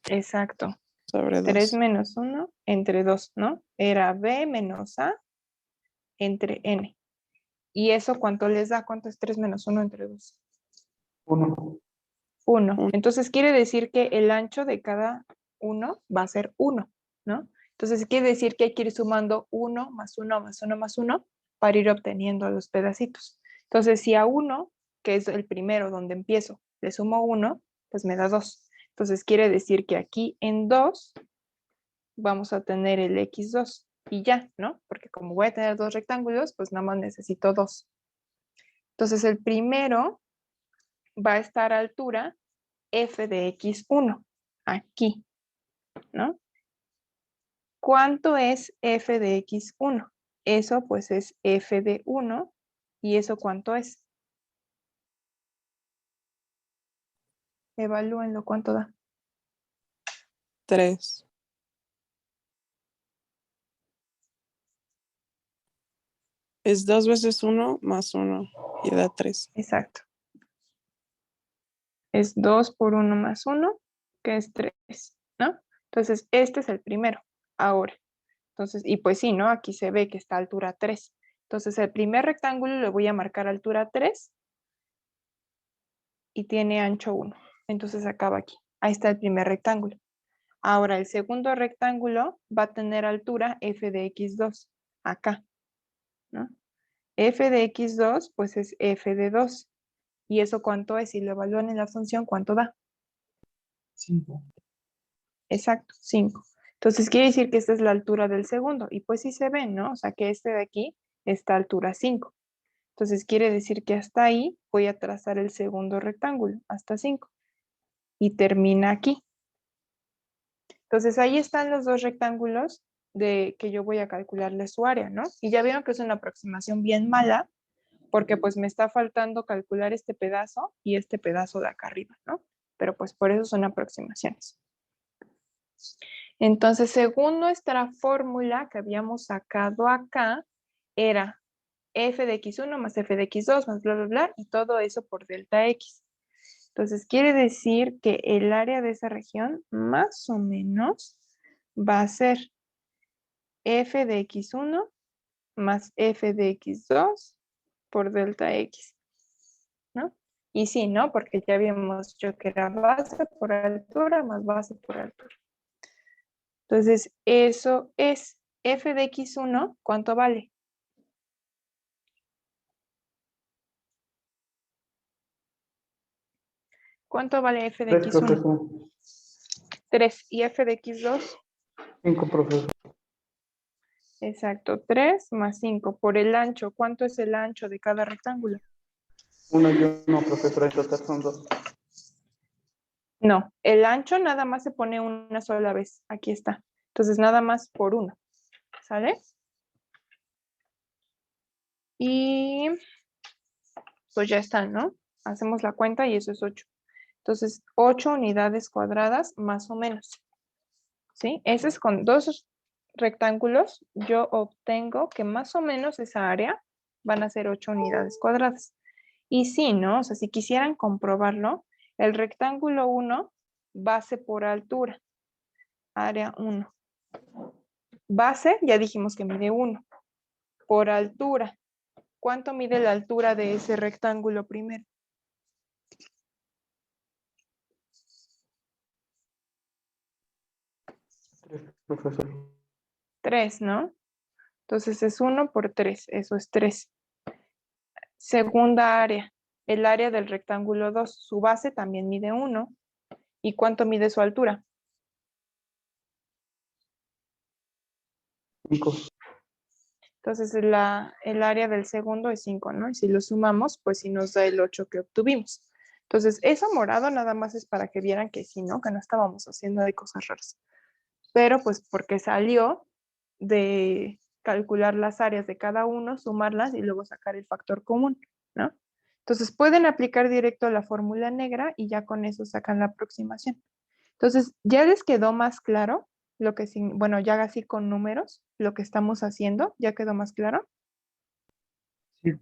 exacto, sobre 3 2. menos 1 entre 2, ¿no? Era b menos a entre n. ¿Y eso cuánto les da? ¿Cuánto es 3 menos 1 entre 2? 1. 1. Entonces quiere decir que el ancho de cada uno va a ser 1, ¿no? Entonces quiere decir que hay que ir sumando 1 más 1 más 1 más 1 para ir obteniendo los pedacitos. Entonces si a 1, que es el primero donde empiezo, le sumo 1, pues me da 2. Entonces quiere decir que aquí en 2 vamos a tener el x2 y ya, ¿no? Porque como voy a tener dos rectángulos, pues nada más necesito 2. Entonces el primero va a estar a altura f de x1, aquí, ¿no? ¿Cuánto es f de x1? Eso pues es f de 1, ¿y eso cuánto es? Evalúenlo, ¿cuánto da? 3. Es 2 veces 1 más 1 y da 3. Exacto. Es 2 por 1 más 1, que es 3, ¿no? Entonces, este es el primero, ahora. Entonces, y pues sí, ¿no? Aquí se ve que está a altura 3. Entonces, el primer rectángulo le voy a marcar altura 3 y tiene ancho 1. Entonces, acaba aquí. Ahí está el primer rectángulo. Ahora, el segundo rectángulo va a tener altura f de x2, acá, ¿no? F de x2, pues es f de 2. ¿Y eso cuánto es? Si lo evalúan en la función, ¿cuánto da? 5. Exacto, 5. Entonces quiere decir que esta es la altura del segundo. Y pues sí se ve, ¿no? O sea que este de aquí está a altura 5. Entonces quiere decir que hasta ahí voy a trazar el segundo rectángulo, hasta 5. Y termina aquí. Entonces ahí están los dos rectángulos de que yo voy a calcularle su área, ¿no? Y ya vieron que es una aproximación bien mala, porque pues me está faltando calcular este pedazo y este pedazo de acá arriba, ¿no? Pero pues por eso son aproximaciones. Entonces, según nuestra fórmula que habíamos sacado acá, era f de x1 más f de x2 más bla, bla, bla, y todo eso por delta x. Entonces, quiere decir que el área de esa región más o menos va a ser f de x1 más f de x2 por delta x, ¿no? Y sí, ¿no? Porque ya habíamos dicho que era base por altura más base por altura. Entonces, eso es f de x1, ¿cuánto vale? ¿Cuánto vale f de 3, x1? profesor. 3. ¿Y f de x2? 5, profesor. Exacto, 3 más 5. Por el ancho, ¿cuánto es el ancho de cada rectángulo? Uno y uno, profesora, en total son 2. No, el ancho nada más se pone una sola vez. Aquí está. Entonces nada más por uno. ¿Sale? Y pues ya está, ¿no? Hacemos la cuenta y eso es 8. Entonces, 8 unidades cuadradas más o menos. ¿Sí? Ese es con 2 rectángulos. Yo obtengo que más o menos esa área van a ser 8 unidades cuadradas. Y sí, ¿no? O sea, si quisieran comprobarlo, el rectángulo 1, base por altura. Área 1. Base, ya dijimos que mide 1. Por altura. ¿Cuánto mide la altura de ese rectángulo primero? Profesor. 3, ¿no? Entonces es 1 por 3, eso es 3. Segunda área, el área del rectángulo 2, su base también mide 1. ¿Y cuánto mide su altura? 5. Entonces el área del segundo es 5, ¿no? Y si lo sumamos, pues sí nos da el 8 que obtuvimos. Entonces eso morado nada más es para que vieran que sí, ¿no? Que no estábamos haciendo de cosas raras. Pero pues porque salió de calcular las áreas de cada uno, sumarlas y luego sacar el factor común, ¿no? Entonces pueden aplicar directo la fórmula negra y ya con eso sacan la aproximación. Entonces, ¿ya les quedó más claro lo que, bueno, ya así con números, lo que estamos haciendo? ¿Ya quedó más claro? Sí.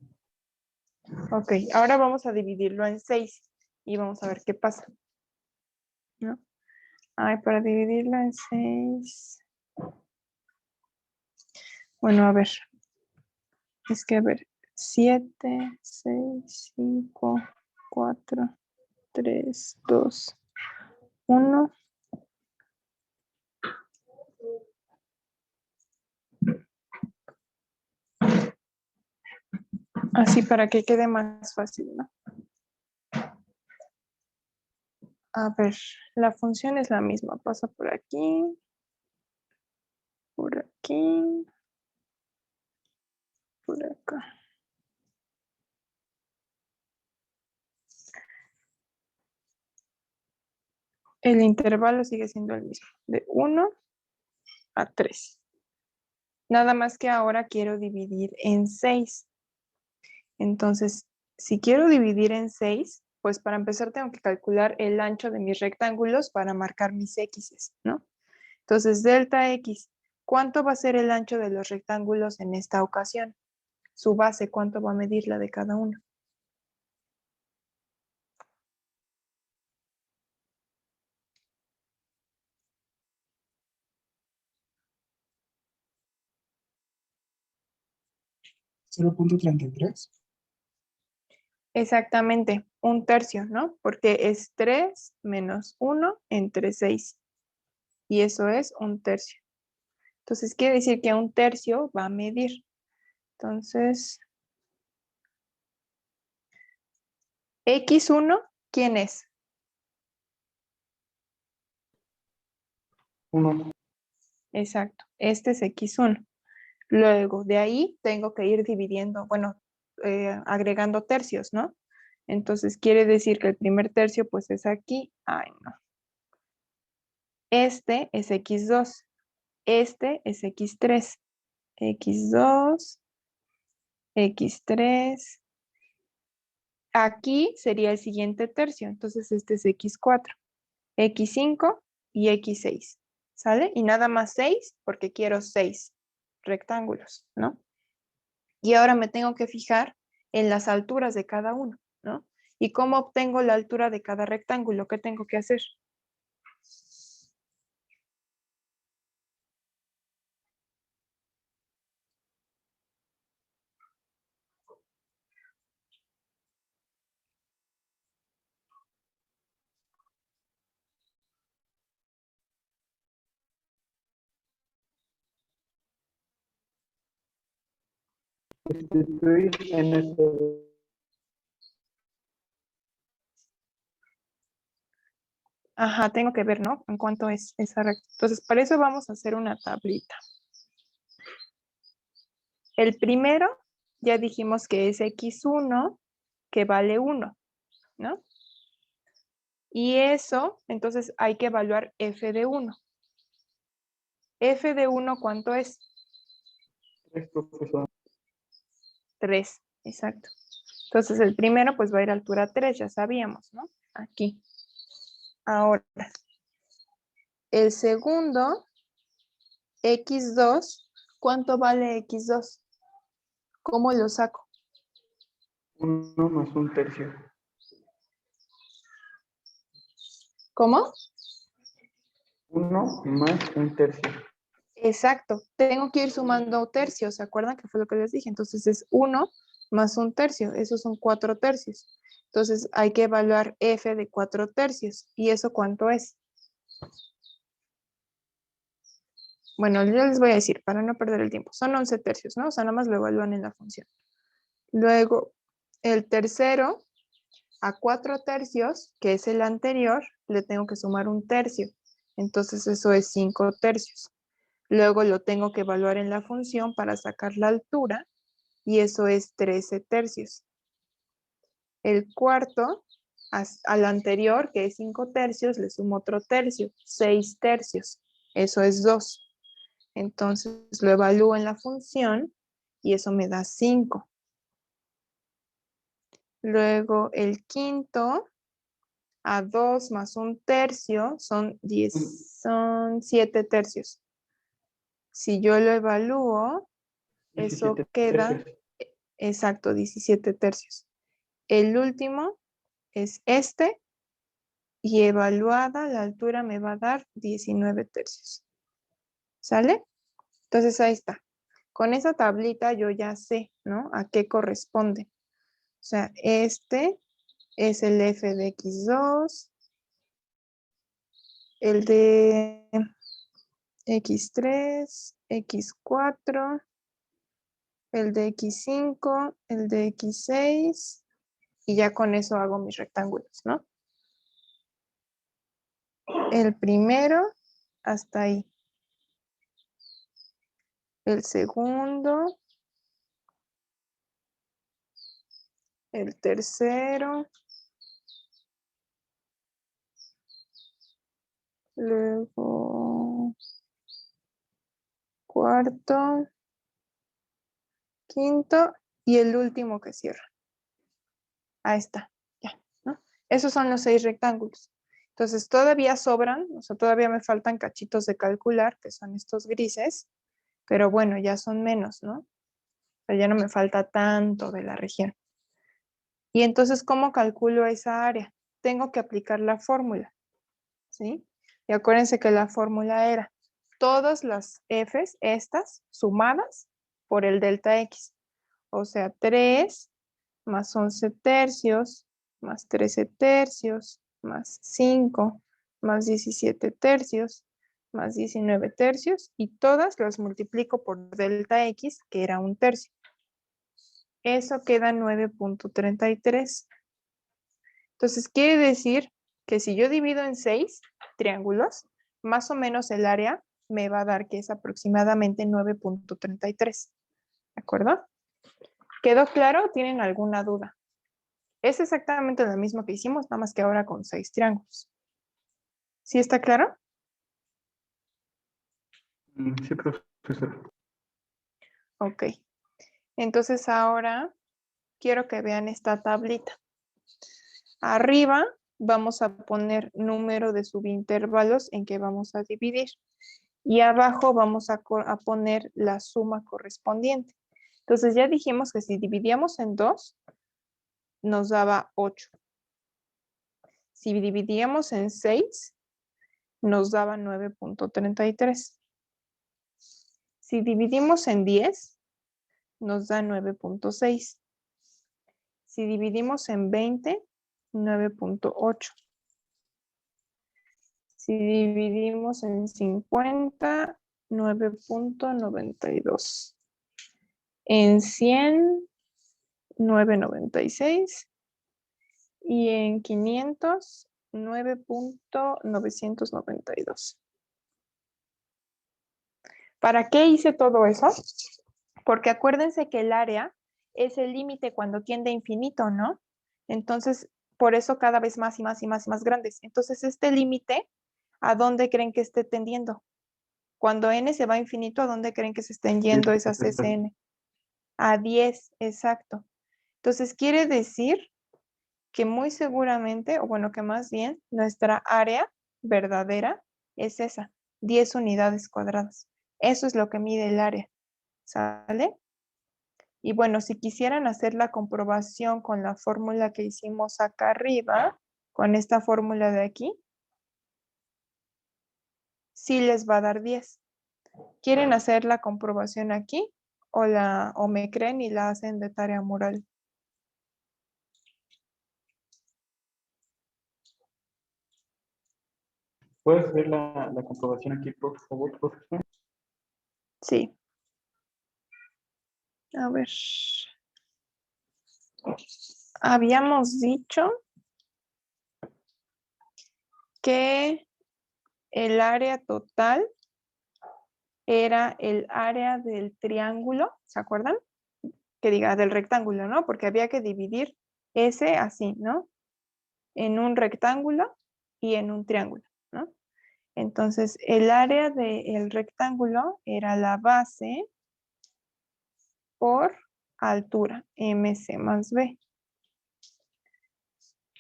Ok, ahora vamos a dividirlo en 6 y vamos a ver qué pasa, ¿no? Ay, para dividirlo en 6. Bueno, a ver. Es que, a ver, 7, 6, 5, 4, 3, 2, 1. Así para que quede más fácil, ¿no? A ver, la función es la misma. Pasa por aquí, por aquí, por acá. El intervalo sigue siendo el mismo, de 1 a 3. Nada más que ahora quiero dividir en 6. Entonces, si quiero dividir en 6, pues para empezar tengo que calcular el ancho de mis rectángulos para marcar mis x's, ¿no? Entonces, delta x, ¿cuánto va a ser el ancho de los rectángulos en esta ocasión? Su base, ¿cuánto va a medir la de cada uno? ¿0.33? Exactamente, 1/3, ¿no? Porque es 3 menos 1 entre 6. Y eso es 1/3. Entonces, quiere decir que 1/3 va a medir. Entonces, x1, ¿quién es? 1. Exacto, este es x1. Luego, de ahí tengo que ir dividiendo, bueno, agregando tercios, ¿no? Entonces, quiere decir que el primer tercio, pues, es aquí. Ay, no. Este es x2. Este es x3. x2, x3. Aquí sería el siguiente tercio. Entonces, este es x4, x5 y x6. ¿Sale? Y nada más 6 porque quiero 6 rectángulos, ¿no? Y ahora me tengo que fijar en las alturas de cada uno, ¿no? ¿Y cómo obtengo la altura de cada rectángulo? ¿Qué tengo que hacer? Sustituir en este. Ajá, tengo que ver, ¿no? En cuánto es esa recta. Entonces, para eso vamos a hacer una tablita. El primero, ya dijimos que es x1 que vale 1, ¿no? Y eso, entonces hay que evaluar f de 1. F de 1, ¿cuánto es? 3, profesor. 3, exacto. Entonces el primero pues va a ir a altura 3, ya sabíamos, ¿no? Aquí. Ahora, el segundo, x2, ¿cuánto vale x2? ¿Cómo lo saco? 1 más 1/3. ¿Cómo? 1 más 1/3. Exacto. Tengo que ir sumando tercios, ¿se acuerdan que fue lo que les dije? Entonces es 1 más 1/3, esos son 4 tercios. Entonces hay que evaluar f de 4 tercios. ¿Y eso cuánto es? Bueno, yo les voy a decir, para no perder el tiempo, son 11 tercios, ¿no? O sea, nada más lo evalúan en la función. Luego, el tercero, a 4 tercios, que es el anterior, le tengo que sumar 1/3. Entonces eso es 5 tercios. Luego lo tengo que evaluar en la función para sacar la altura, y eso es 13 tercios. El cuarto, al anterior, que es 5 tercios, le sumo otro tercio, 6 tercios. Eso es 2. Entonces lo evalúo en la función y eso me da 5. Luego el quinto, a 2 más 1/3 son 7 tercios. Si yo lo evalúo, eso 17 queda, tercios. exacto, 17 tercios. El último es este, y evaluada la altura me va a dar 19 tercios. ¿Sale? Entonces ahí está. Con esa tablita yo ya sé, ¿no? A qué corresponde. O sea, este es el f de x2, el de x3, x4, el de x5, el de x6, y ya con eso hago mis rectángulos, ¿no? El primero, hasta ahí. El segundo, el tercero, luego cuarto, quinto y el último que cierra. Ahí está, ya, ¿no? Esos son los 6 rectángulos. Entonces todavía sobran, o sea, todavía me faltan cachitos de calcular, que son estos grises, pero bueno, ya son menos, ¿no? O sea, ya no me falta tanto de la región. Y entonces, ¿cómo calculo esa área? Tengo que aplicar la fórmula, ¿sí? Y acuérdense que la fórmula era todas las f's, estas, sumadas por el delta x. O sea, 3 más 11 tercios, más 13 tercios, más 5, más 17 tercios, más 19 tercios, y todas las multiplico por delta x, que era 1/3. Eso queda 9.33. Entonces quiere decir que si yo divido en 6 triángulos, más o menos el área me va a dar que es aproximadamente 9.33. ¿De acuerdo? ¿Quedó claro? ¿Tienen alguna duda? Es exactamente lo mismo que hicimos, nada más que ahora con 6 triángulos. ¿Sí está claro? Sí, profesor. Ok. Entonces ahora quiero que vean esta tablita. Arriba vamos a poner número de subintervalos en que vamos a dividir. Y abajo vamos a poner la suma correspondiente. Entonces ya dijimos que si dividíamos en 2, nos daba 8. Si dividíamos en 6, nos daba 9.33. Si dividimos en 10, nos da 9.6. Si dividimos en 20, 9.8. Si dividimos en 50, 9.92. En 100, 9.96. Y en 500, 9.992. ¿Para qué hice todo eso? Porque acuérdense que el área es el límite cuando tiende a infinito, ¿no? Entonces, por eso cada vez más y más y más y más grandes. Entonces, este límite, ¿a dónde creen que esté tendiendo? Cuando n se va a infinito, ¿a dónde creen que se estén yendo esas Sn? A 10, exacto. Entonces, quiere decir que muy seguramente, o bueno, que más bien, nuestra área verdadera es esa, 10 unidades cuadradas. Eso es lo que mide el área, ¿sale? Y bueno, si quisieran hacer la comprobación con la fórmula que hicimos acá arriba, con esta fórmula de aquí, sí les va a dar 10. ¿Quieren hacer la comprobación aquí o me creen y la hacen de tarea moral? ¿Puedes ver la comprobación aquí, por favor, profesor? Sí. A ver. Habíamos dicho que el área total era el área del triángulo, ¿se acuerdan? Que diga del rectángulo, ¿no? Porque había que dividir ese así, ¿no? En un rectángulo y en un triángulo, ¿no? Entonces, el área del rectángulo era la base por altura, MC más B,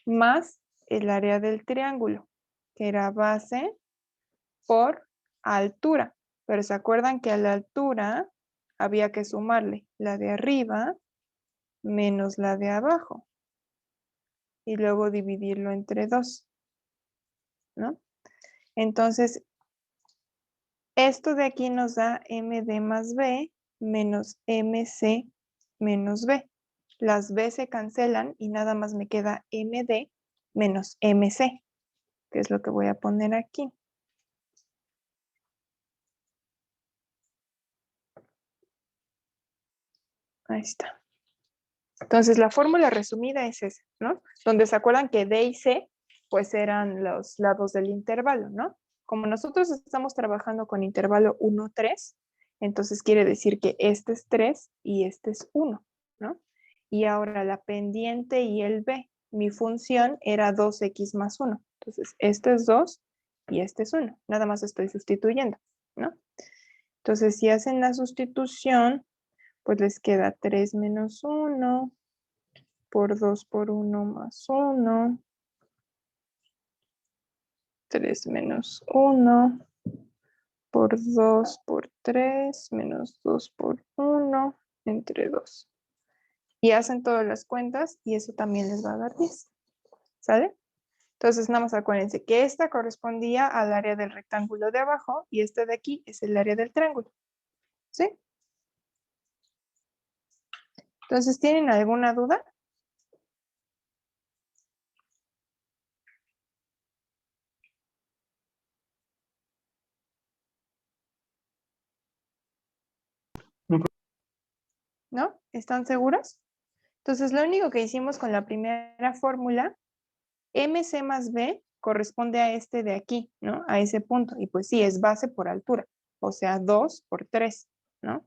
más el área del triángulo, que era base por altura. Pero ¿se acuerdan que a la altura había que sumarle la de arriba menos la de abajo? Y luego dividirlo entre 2, ¿no? Entonces, esto de aquí nos da MD más B menos MC menos B. Las B se cancelan y nada más me queda MD menos MC, que es lo que voy a poner aquí. Ahí está. Entonces, la fórmula resumida es esa, ¿no? Donde se acuerdan que D y C, pues eran los lados del intervalo, ¿no? Como nosotros estamos trabajando con intervalo 1, 3, entonces quiere decir que este es 3 y este es 1, ¿no? Y ahora la pendiente y el B, mi función era 2x más 1. Entonces, este es 2 y este es 1. Nada más estoy sustituyendo, ¿no? Entonces, si hacen la sustitución, pues les queda 3 menos 1 por 2 por 1 más 1. 3 menos 1 por 2 por 3 menos 2 por 1 entre 2. Y hacen todas las cuentas y eso también les va a dar 10. ¿Sale? Entonces nada más acuérdense que esta correspondía al área del rectángulo de abajo y este de aquí es el área del triángulo. ¿Sí? Entonces, ¿tienen alguna duda? ¿No? ¿Están seguros? Entonces, lo único que hicimos con la primera fórmula, MC más B corresponde a este de aquí, ¿no? A ese punto. Y pues sí, es base por altura. O sea, 2 por 3, ¿no?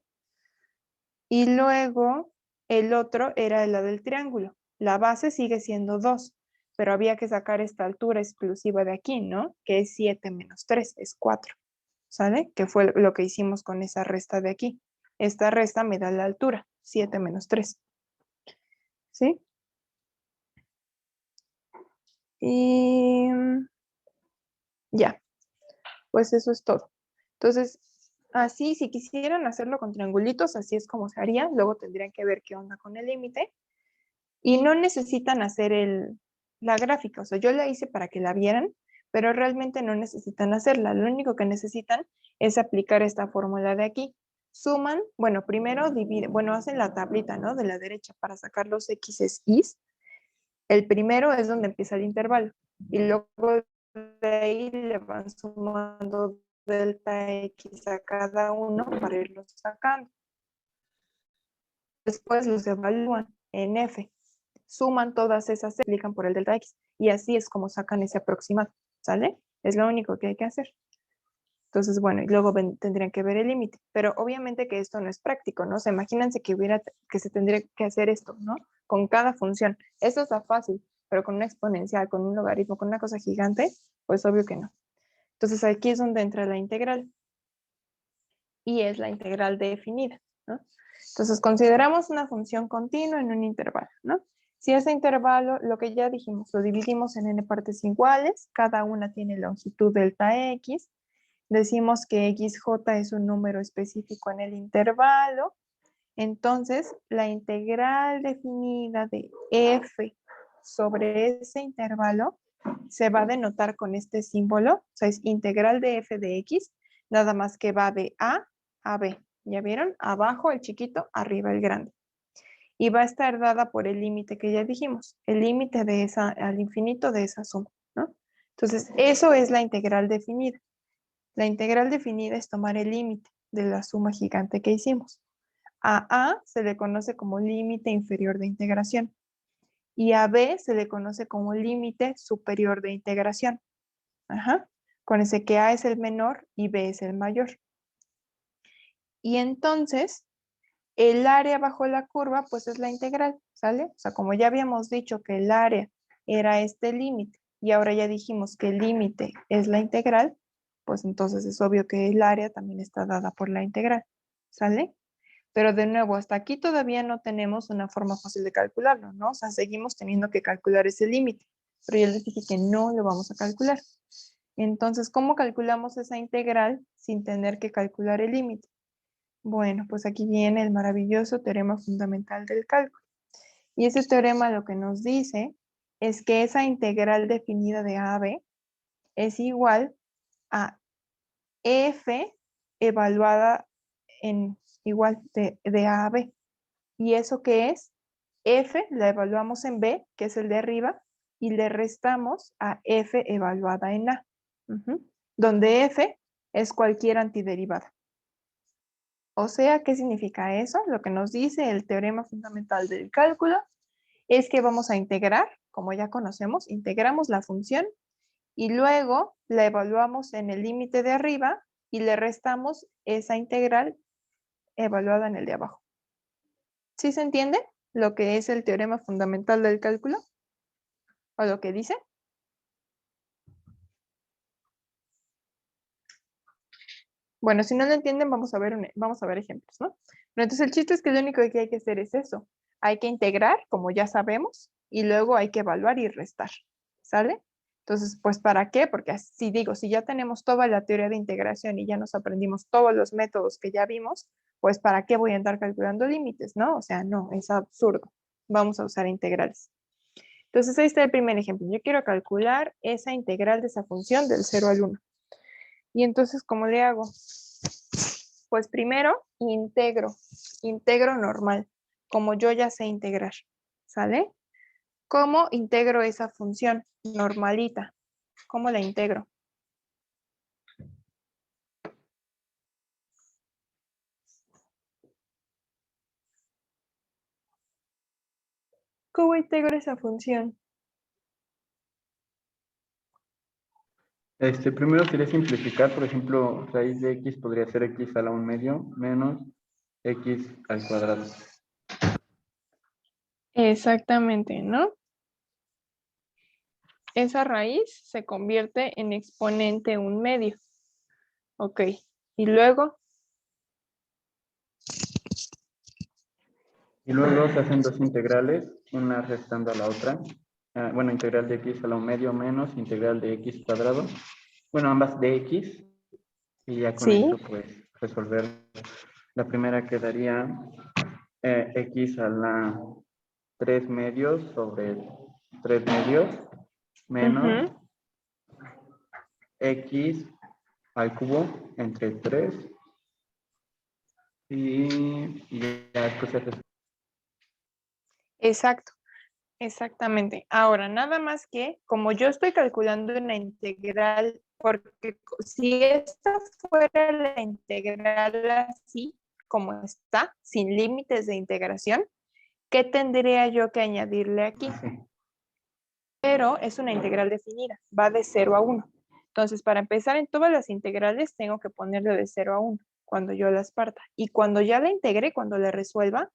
Y luego el otro era la del triángulo. La base sigue siendo 2, pero había que sacar esta altura exclusiva de aquí, ¿no? Que es 7 menos 3, es 4. ¿Sale? Que fue lo que hicimos con esa resta de aquí. Esta resta me da la altura, 7 menos 3. ¿Sí? Y ya, pues eso es todo. Entonces, así, si quisieran hacerlo con triangulitos, así es como se haría. Luego tendrían que ver qué onda con el límite. Y no necesitan hacer la gráfica. O sea, yo la hice para que la vieran, pero realmente no necesitan hacerla. Lo único que necesitan es aplicar esta fórmula de aquí. Suman, bueno, primero dividen, bueno, hacen la tablita, ¿no? De la derecha para sacar los x's, y's. El primero es donde empieza el intervalo. Y luego de ahí le van sumando delta x a cada uno para irlos sacando. Después los evalúan en f. Suman todas esas, se aplican por el delta x. Y así es como sacan ese aproximado. ¿Sale? Es lo único que hay que hacer. Entonces, bueno, y luego tendrían que ver el límite. Pero obviamente que esto no es práctico, ¿no? O sea, imagínense que se tendría que hacer esto, ¿no? con cada función. Eso está fácil, pero con una exponencial, con un logaritmo, con una cosa gigante, pues obvio que no. Entonces aquí es donde entra la integral. Y es la integral definida, ¿no? Entonces consideramos una función continua en un intervalo, ¿no? Si ese intervalo, lo que ya dijimos, lo dividimos en n partes iguales, cada una tiene longitud delta x, decimos que xj es un número específico en el intervalo, entonces la integral definida de f sobre ese intervalo se va a denotar con este símbolo, o sea, es integral de f de x, nada más que va de a b. ¿Ya vieron? Abajo el chiquito, arriba el grande. Y va a estar dada por el límite que ya dijimos, el límite de esa, al infinito de esa suma, ¿no? Entonces, eso es la integral definida. La integral definida es tomar el límite de la suma gigante que hicimos. A se le conoce como límite inferior de integración y a b se le conoce como límite superior de integración. Ajá. Con ese que a es el menor y b es el mayor. Y entonces, el área bajo la curva, pues es la integral, ¿sale? O sea, como ya habíamos dicho que el área era este límite y ahora ya dijimos que el límite es la integral, pues entonces es obvio que el área también está dada por la integral, ¿sale? Pero de nuevo, hasta aquí todavía no tenemos una forma fácil de calcularlo, ¿no? O sea, seguimos teniendo que calcular ese límite, pero yo les dije que no lo vamos a calcular. Entonces, ¿cómo calculamos esa integral sin tener que calcular el límite? Bueno, pues aquí viene el maravilloso teorema fundamental del cálculo. Y ese teorema lo que nos dice es que esa integral definida de a a b es igual a f evaluada en igual de a a b. ¿Y eso qué es? F la evaluamos en b, que es el de arriba, y le restamos a f evaluada en a, donde f es cualquier antiderivada. O sea, ¿qué significa eso? Lo que nos dice el teorema fundamental del cálculo es que vamos a integrar, como ya conocemos, integramos la función y luego la evaluamos en el límite de arriba y le restamos esa integral evaluada en el de abajo. ¿Sí se entiende lo que es el teorema fundamental del cálculo? ¿O lo que dice? Bueno, si no lo entienden, vamos a ver ejemplos, ¿no? Pero entonces el chiste es que lo único que hay que hacer es eso. Hay que integrar, como ya sabemos, y luego hay que evaluar y restar, ¿sale? Entonces, pues, ¿para qué? Porque así digo, si ya tenemos toda la teoría de integración y ya nos aprendimos todos los métodos que ya vimos, pues, ¿para qué voy a andar calculando límites, no? O sea, no, es absurdo. Vamos a usar integrales. Entonces, ahí está el primer ejemplo. Yo quiero calcular esa integral de esa función del 0 al 1. Y entonces, ¿cómo le hago? Pues primero integro normal, como yo ya sé integrar, ¿sale? ¿Cómo integro esa función normalita? ¿Cómo la integro? ¿Cómo integro esa función? Primero sería simplificar, por ejemplo, raíz de x podría ser x a la 1/2 menos x al cuadrado. Exactamente, ¿no? Esa raíz se convierte en exponente 1/2. Ok, y luego, Y luego se hacen dos integrales, una restando a la otra. Bueno, integral de x a la 1/2 menos integral de x cuadrado. Bueno, ambas de x. Y ya con sí, eso, pues, resolver. La primera quedaría x a la 3/2 sobre 3/2 menos x al cubo entre 3 y ya después se hace. exacto. Exactamente. Ahora, nada más que, como yo estoy calculando una integral, porque si esta fuera la integral así, como está, sin límites de integración, ¿qué tendría yo que añadirle aquí? Pero es una integral definida, va de 0 a 1. Entonces, para empezar en todas las integrales, tengo que ponerle de 0 a 1 cuando yo las parta. Y cuando ya la integre, cuando la resuelva,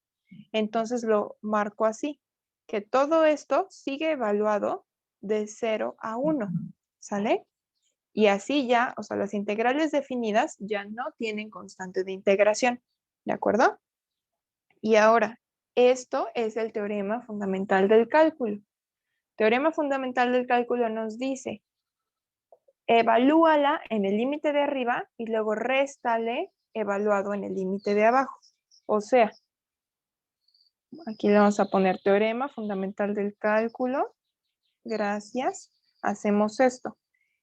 entonces lo marco así. que todo esto sigue evaluado de 0 a 1, ¿sale? Y así ya, o sea, las integrales definidas ya no tienen constante de integración, ¿de acuerdo? Y ahora, esto es el teorema fundamental del cálculo. Teorema fundamental del cálculo nos dice, evalúala en el límite de arriba y luego réstale evaluado en el límite de abajo. O sea, aquí le vamos a poner teorema fundamental del cálculo. Gracias. Hacemos esto.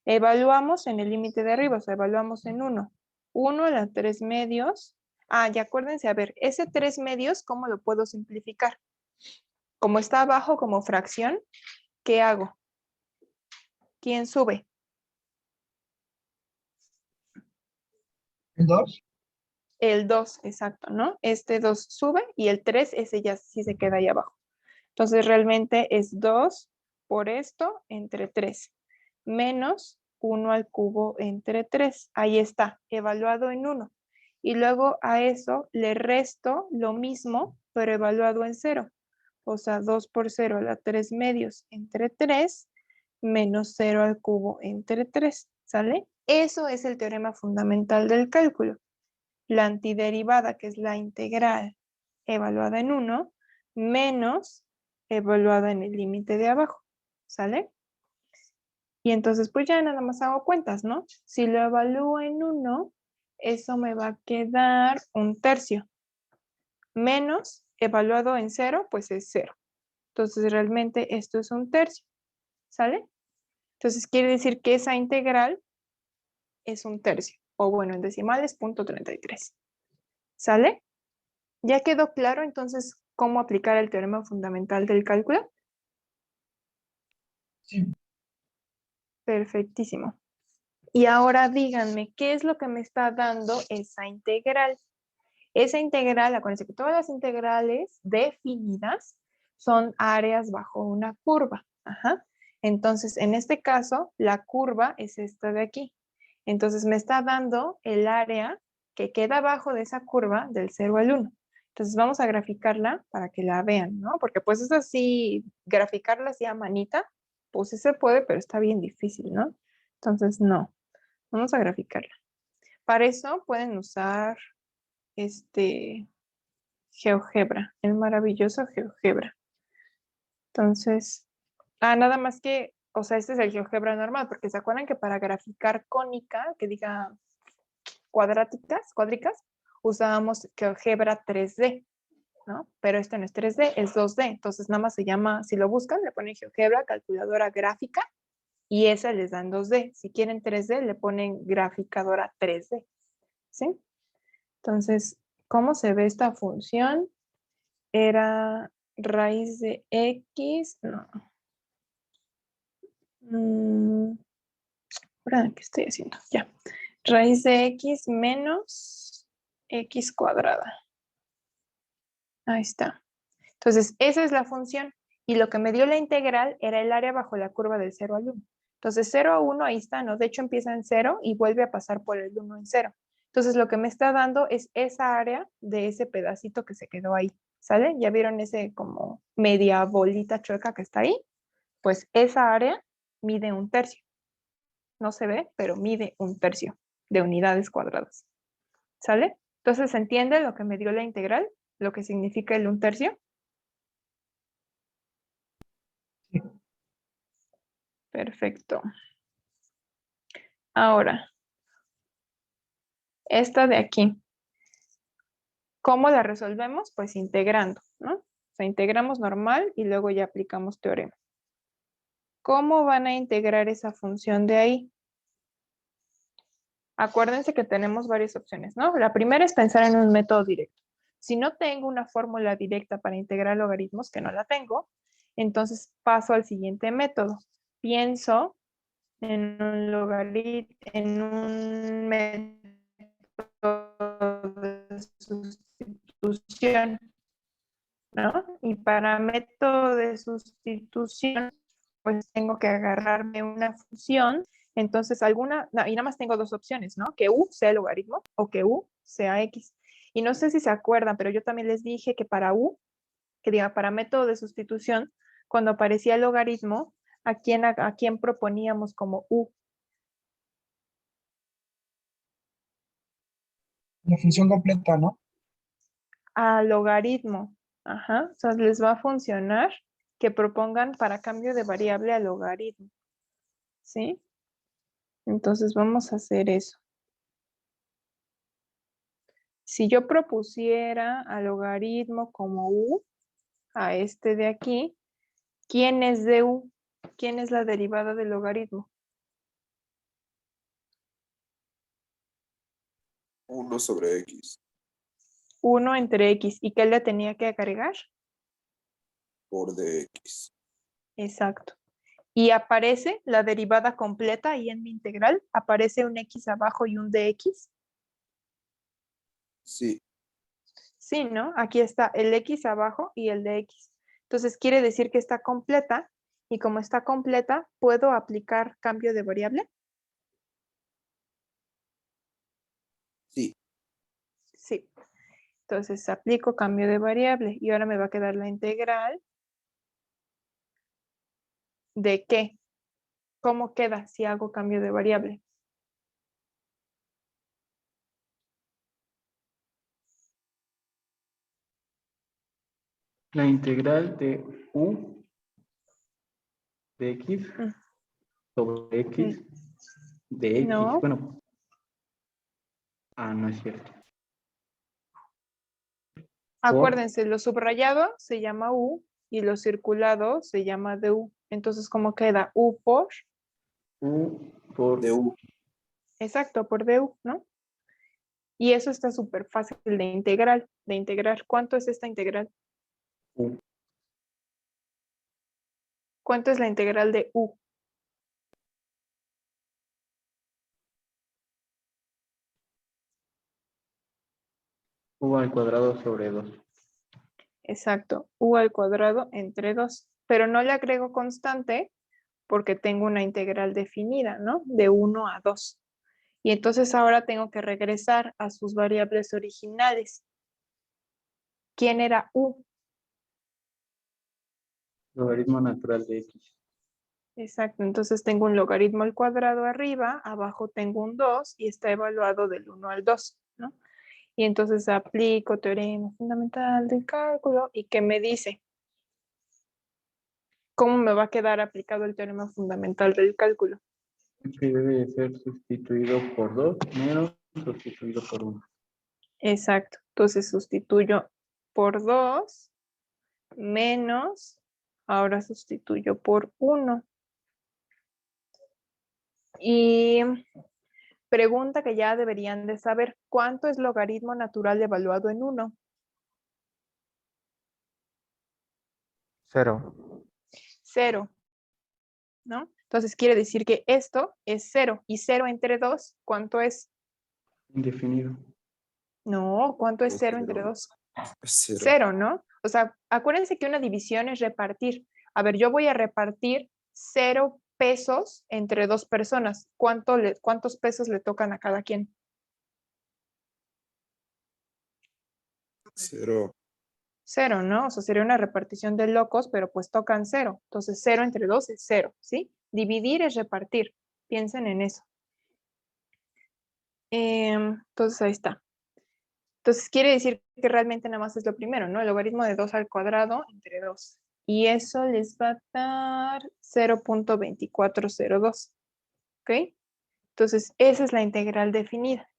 Evaluamos en el límite de arriba, o sea, evaluamos en 1. 1 a la 3 medios. Ah, y acuérdense, a ver, ese 3 medios, ¿cómo lo puedo simplificar? Como está abajo como fracción, ¿qué hago? ¿Quién sube? ¿El 2? El 2, exacto, ¿no? Este 2 sube y el 3, ese ya sí se queda ahí abajo. Entonces realmente es 2 por esto entre 3, menos 1 al cubo entre 3. Ahí está, evaluado en 1. Y luego a eso le resto lo mismo, pero evaluado en 0. O sea, 2 por 0 a la 3 medios entre 3, menos 0 al cubo entre 3, ¿sale? Eso es el teorema fundamental del cálculo. La antiderivada, que es la integral evaluada en 1, menos evaluada en el límite de abajo, ¿sale? Y entonces pues ya nada más hago cuentas, ¿no? Si lo evalúo en 1, eso me va a quedar 1/3. Menos evaluado en 0, pues es 0. Entonces realmente esto es 1/3, ¿sale? Entonces quiere decir que esa integral es 1/3. O bueno, en decimales, 0.33. ¿Sale? ¿Ya quedó claro entonces cómo aplicar el teorema fundamental del cálculo? Sí. Perfectísimo. Y ahora díganme, ¿qué es lo que me está dando esa integral? Esa integral, acuérdense que todas las integrales definidas son áreas bajo una curva. Ajá. Entonces, en este caso, la curva es esta de aquí. Entonces, me está dando el área que queda abajo de esa curva del 0 al 1. Entonces, vamos a graficarla para que la vean, ¿no? Porque pues es así, graficarla así a manita, pues sí se puede, pero está bien difícil, ¿no? Entonces, no. Vamos a graficarla. Para eso pueden usar GeoGebra, el maravilloso GeoGebra. Entonces, nada más que, o sea, este es el GeoGebra normal, porque se acuerdan que para graficar cónica, que diga cuádricas, usábamos GeoGebra 3D, ¿no? Pero esto no es 3D, es 2D, entonces nada más se llama, si lo buscan, le ponen GeoGebra, calculadora gráfica, y esa les dan 2D. Si quieren 3D, le ponen graficadora 3D, ¿sí? Entonces, ¿cómo se ve esta función? Era raíz de X, no. ¿Qué estoy haciendo? Ya. Raíz de X menos X cuadrada. Ahí está. Entonces, esa es la función. Y lo que me dio la integral era el área bajo la curva del 0 al 1. Entonces, 0 a 1, ahí está, ¿no? De hecho, empieza en 0 y vuelve a pasar por el 1 en 0. Entonces, lo que me está dando es esa área de ese pedacito que se quedó ahí, ¿sale? ¿Ya vieron ese como media bolita chueca que está ahí? Pues esa área mide 1/3. No se ve, pero mide 1/3 de unidades cuadradas. ¿Sale? Entonces, ¿se entiende lo que me dio la integral? Lo que significa el 1/3. Sí. Perfecto. Ahora, esta de aquí. ¿Cómo la resolvemos? Pues integrando, ¿no? O sea, integramos normal y luego ya aplicamos teorema. ¿Cómo van a integrar esa función de ahí? Acuérdense que tenemos varias opciones, ¿no? La primera es pensar en un método directo. Si no tengo una fórmula directa para integrar logaritmos, que no la tengo, entonces paso al siguiente método. Pienso en un logaritmo, en un método de sustitución, ¿no? Y para método de sustitución, pues tengo que agarrarme una función. Entonces, y nada más tengo dos opciones, ¿no? Que u sea el logaritmo o que u sea x. Y no sé si se acuerdan, pero yo también les dije que para u, que diga para método de sustitución, cuando aparecía el logaritmo, ¿a quién proponíamos como u? La función completa, ¿no? A logaritmo. Ajá. O sea, les va a funcionar que propongan para cambio de variable a logaritmo. ¿Sí? Entonces vamos a hacer eso. Si yo propusiera al logaritmo como u, a este de aquí, ¿quién es de u? ¿Quién es la derivada del logaritmo? 1 sobre X 1 entre x. ¿Y qué le tenía que agregar? por dx. Exacto. Y aparece la derivada completa ahí en mi integral. Aparece un x abajo y un dx. Sí, Sí, ¿no? Aquí está el x abajo y el dx. Entonces quiere decir que está completa. Y como está completa, ¿puedo aplicar cambio de variable? sí. Sí. Entonces aplico cambio de variable. Y ahora me va a quedar la integral. ¿De qué? ¿Cómo queda si hago cambio de variable? La integral de u de x Mm. sobre x de x. No. Bueno. No es cierto. Acuérdense, lo subrayado se llama u y lo circulado se llama du. Entonces, ¿cómo queda? U por, U por De U. exacto, por du, ¿no? Y eso está súper fácil de integrar. ¿Cuánto es esta integral? u. ¿Cuánto es la integral de u? U al cuadrado sobre 2. Exacto, u al cuadrado entre 2. Pero no le agrego constante porque tengo una integral definida, ¿no? De 1 a 2. Y entonces ahora tengo que regresar a sus variables originales. ¿Quién era u? Logaritmo natural de x. Exacto, entonces tengo un logaritmo al cuadrado arriba, abajo tengo un 2 y está evaluado del 1 al 2, ¿no? Y entonces aplico teorema fundamental del cálculo y ¿qué me dice? ¿Cómo me va a quedar aplicado el teorema fundamental del cálculo? Que debe ser sustituido por 2 menos sustituido por 1. Exacto, entonces sustituyo por 2 menos, ahora sustituyo por 1. Y pregunta que ya deberían de saber, ¿cuánto es logaritmo natural evaluado en 1? 0. 0, ¿no? Entonces quiere decir que esto es 0. ¿Y 0 entre 2, cuánto es? Indefinido. No, ¿cuánto es Es 0 entre cero. 2? Es 0. 0, ¿no? O sea, acuérdense que una división es repartir. A ver, yo voy a repartir 0 pesos entre 2 personas. ¿Cuántos pesos le tocan a cada quien? 0. 0, ¿no? O sea, sería una repartición de locos, pero pues tocan 0. Entonces 0 entre 2 es 0, ¿sí? Dividir es repartir. Piensen en eso. Entonces ahí está. Entonces quiere decir que realmente nada más es lo primero, ¿no? El logaritmo de 2 al cuadrado entre 2. Y eso les va a dar 0.2402. ¿Ok? Entonces esa es la integral definida.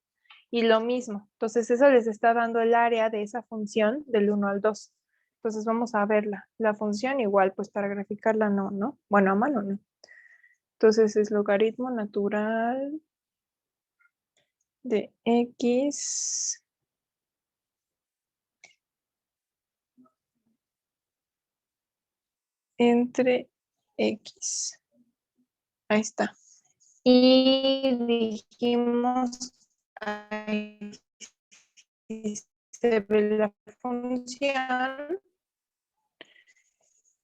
Y lo mismo. Entonces eso les está dando el área de esa función del 1 al 2. Entonces vamos a verla. La función igual, pues para graficarla no, ¿no? Bueno, a mano no. Entonces es logaritmo natural de x entre x. Ahí está. Y dijimos, ahí se ve la función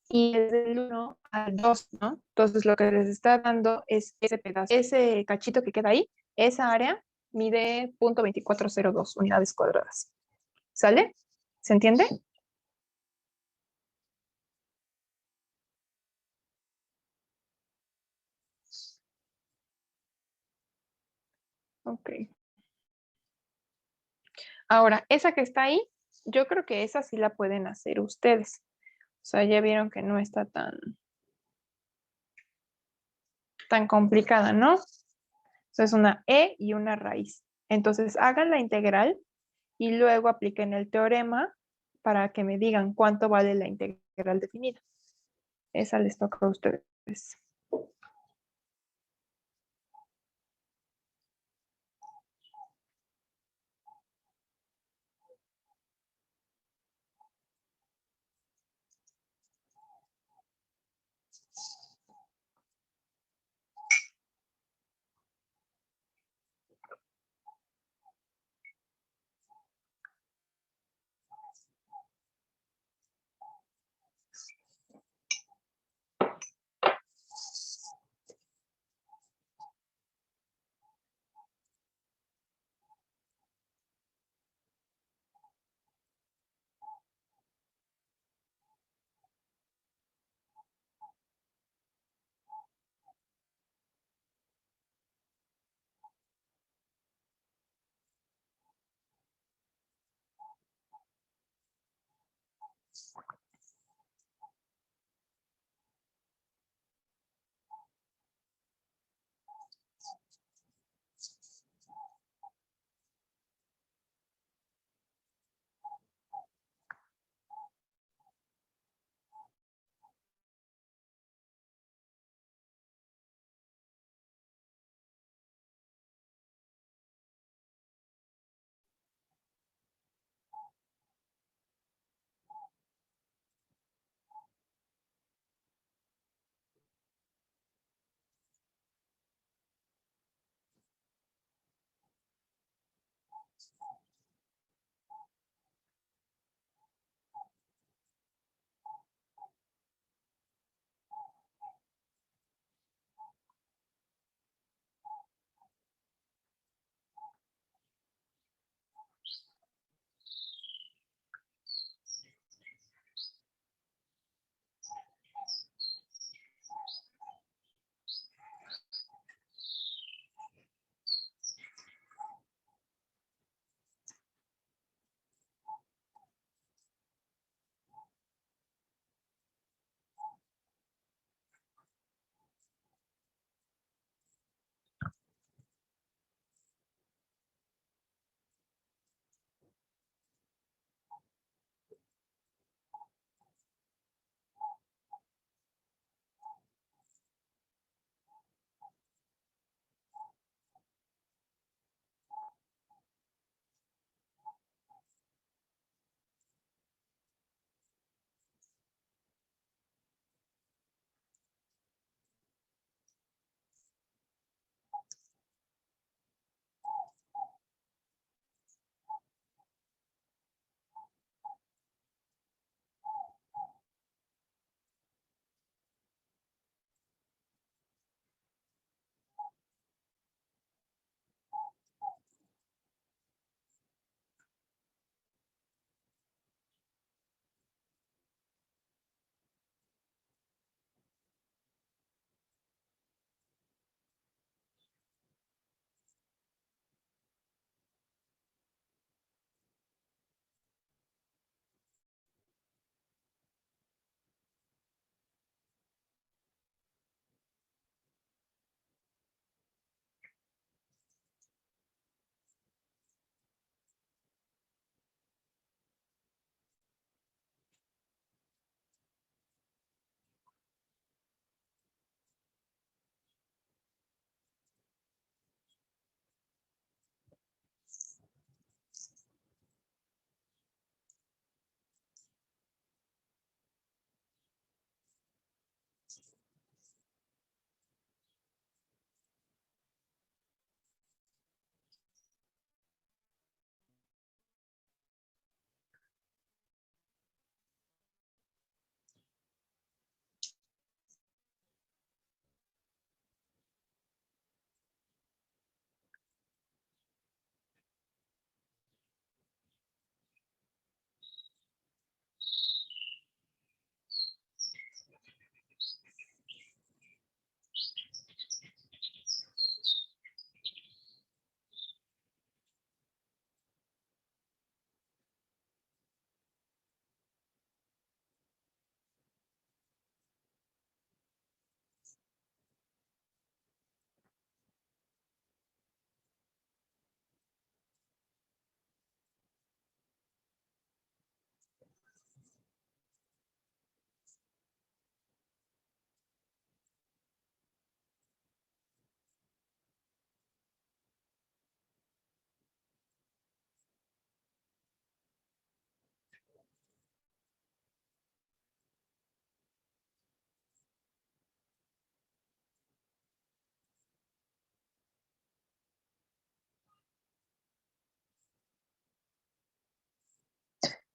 y es del 1 al 2, ¿no? Entonces lo que les está dando es ese pedazo, ese cachito que queda ahí, esa área mide 0.2402 unidades cuadradas. ¿Sale? ¿Se entiende? Ok. Ahora, esa que está ahí, yo creo que esa sí la pueden hacer ustedes. O sea, ya vieron que no está tan complicada, ¿no? O sea, es una e y una raíz. Entonces, hagan la integral y luego apliquen el teorema para que me digan cuánto vale la integral definida. Esa les toca a ustedes.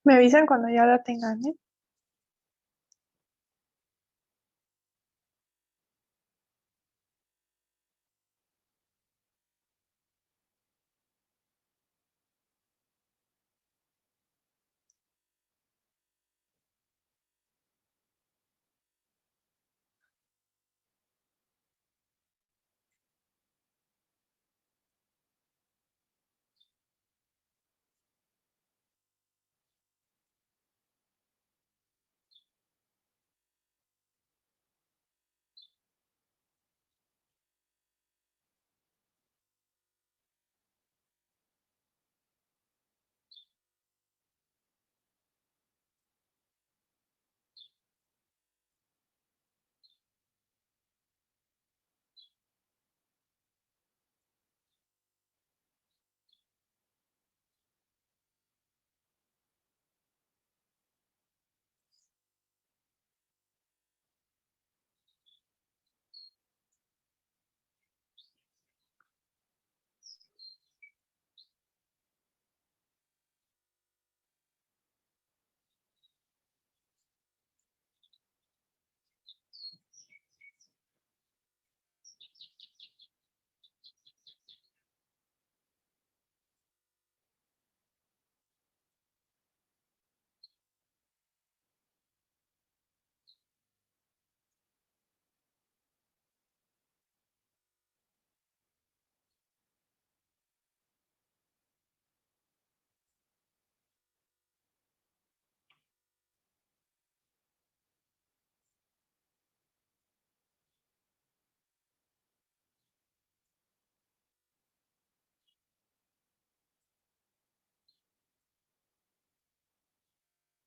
Me avisan cuando ya la tengan, ¿eh?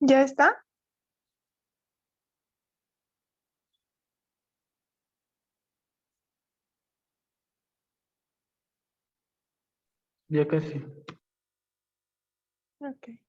¿Ya está? Ya casi. Ok.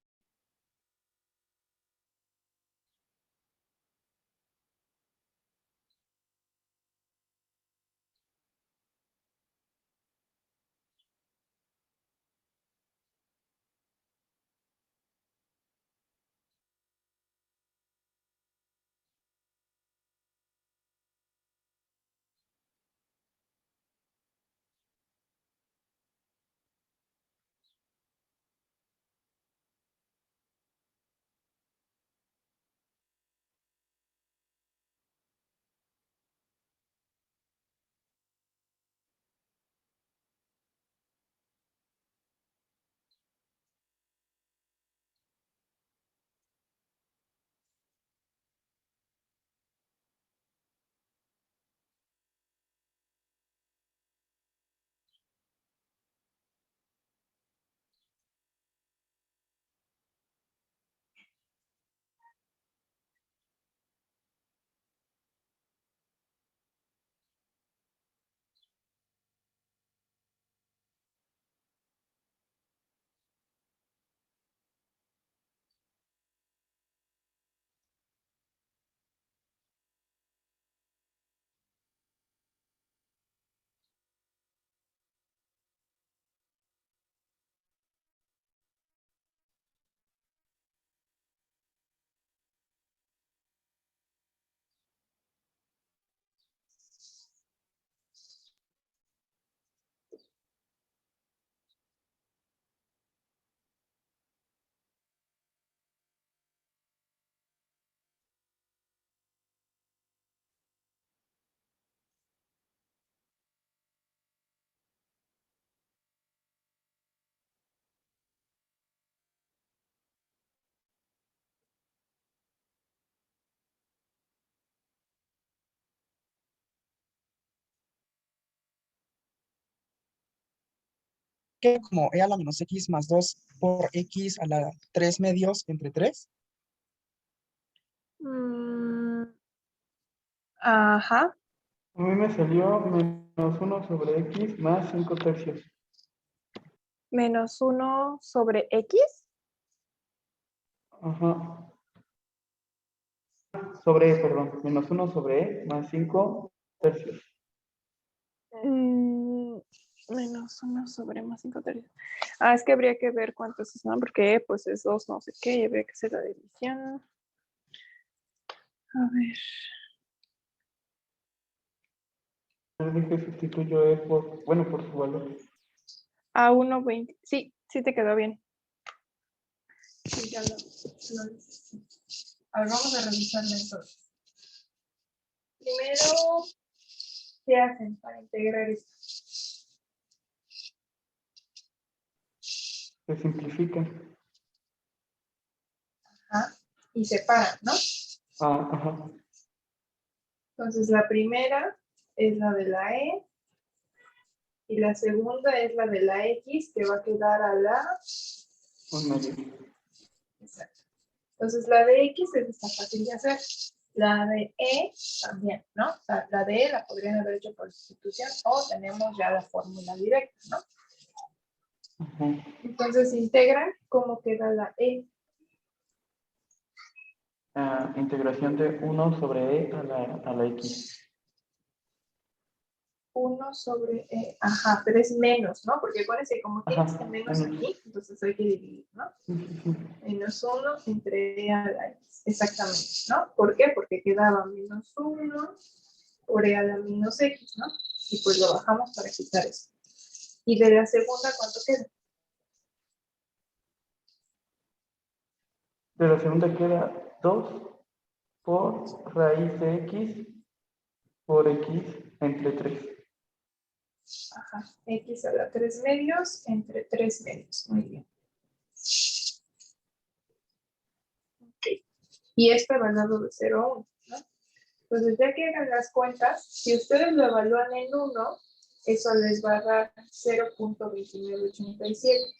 Que como e a la menos x más 2 por x a la 3 medios entre 3. Mm, ajá. A mí me salió menos 1 sobre x más 5 tercios. Menos 1 sobre x. Ajá. Sobre E, perdón. Menos 1 sobre E más 5 tercios. Mm, Menos 1 sobre más 5 tercios. Ah, es que habría que ver cuántos son, porque pues es 2 no sé qué, y habría que hacer la división. A ver. Yo dije sustituyo E por, bueno, por su valor. A 1,20. Sí, sí te quedó bien. Sí, ya lo hice. A ver, vamos a revisarla entonces. Primero, ¿qué hacen para integrar esto? Se simplifica. Ajá. Y separan, ¿no? Ah, ajá. Entonces, la primera es la de la E. Y la segunda es la de la X, que va a quedar a la... Un medio. Exacto. Entonces, la de X es esta fácil de hacer. La de E también, ¿no? O sea, la de E la podrían haber hecho por sustitución o tenemos ya la fórmula directa, ¿no? Ajá. Entonces, integran cómo queda la E. Integración de 1 sobre E a la X. 1 sobre E. Ajá, pero es menos, ¿no? Porque acuérdense, como tiene Ajá, este menos menos. aquí, entonces hay que dividir, ¿no? Sí, sí, sí. Menos 1 entre E a la X. Exactamente, ¿no? ¿Por qué? Porque quedaba menos 1 por E a la menos X, ¿no? Y pues lo bajamos para quitar eso. Y de la segunda, ¿cuánto queda? De la segunda queda 2 por raíz de X por X entre 3. Ajá, X a la 3 medios entre 3 medios. Muy bien. Ok. Y esto evaluado de 0 a 1, ¿no? Entonces, ya que hagan las cuentas, si ustedes lo evalúan en 1, eso les va a dar 0.2987.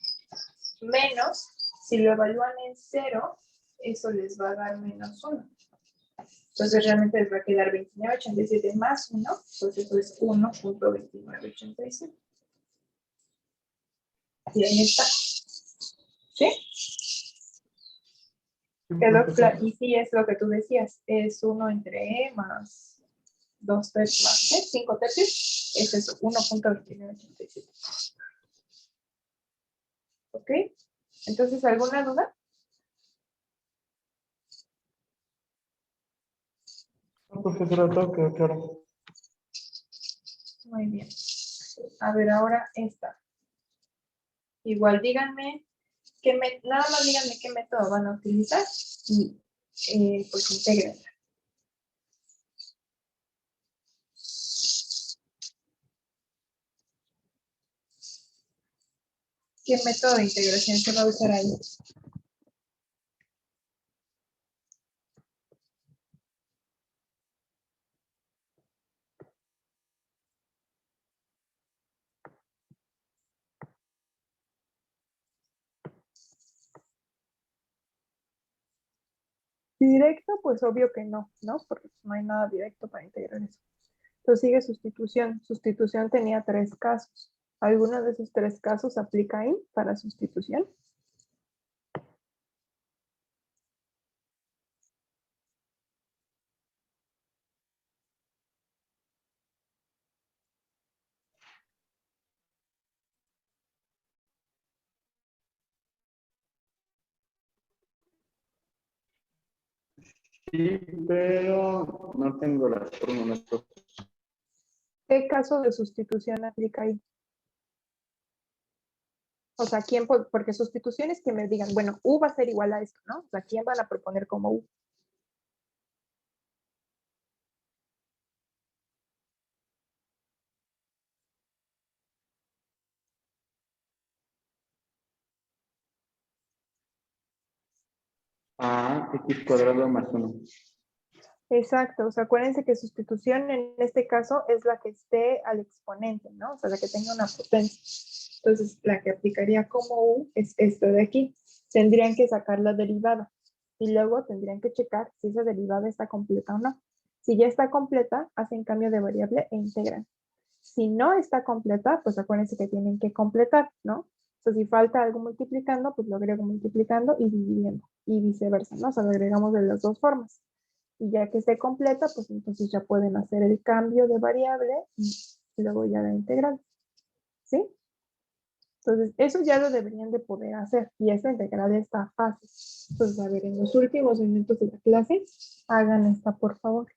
Menos, si lo evalúan en 0, eso les va a dar menos 1. Entonces, realmente les va a quedar 2987 más 1, pues eso es 1.2987. Y ahí está. ¿Sí? Quedó claro. Y sí, es lo que tú decías. Es 1 entre E más 2 tercios más 5 tercios. Es eso, 1.2987. ¿Ok? Entonces, ¿alguna duda? Pues eso era todo, quedó claro. Muy bien. A ver, ahora esta. Igual díganme, nada más díganme qué método van a utilizar y pues integren. ¿Qué método de integración se va a usar ahí? Directo, pues obvio que no, ¿no? Porque no hay nada directo para integrar eso. Entonces sigue sustitución. Sustitución tenía 3 casos. ¿Alguno de esos 3 casos aplica ahí para sustitución? Sí, pero no tengo las fórmulas. ¿Qué caso de sustitución aplica ahí? O sea, ¿quién? Porque sustitución es que me digan, bueno, U va a ser igual a esto, ¿no? O sea, ¿quién van a proponer como U? X cuadrado más 1. Exacto, o sea, acuérdense que sustitución en este caso es la que esté al exponente, ¿no? O sea, la que tenga una potencia. Entonces, la que aplicaría como U es esto de aquí. Tendrían que sacar la derivada y luego tendrían que checar si esa derivada está completa o no. Si ya está completa, hacen cambio de variable e integran. Si no está completa, pues acuérdense que tienen que completar, ¿no? O sea, si falta algo multiplicando, pues lo agrego multiplicando y dividiendo y viceversa, ¿no? O sea, lo agregamos de las dos formas. Y ya que esté completa, pues entonces ya pueden hacer el cambio de variable y luego ya la integral. ¿sí? Entonces, eso ya lo deberían de poder hacer y esta integral está fácil. Entonces, a ver, en los últimos minutos de la clase, hagan esta, por favor.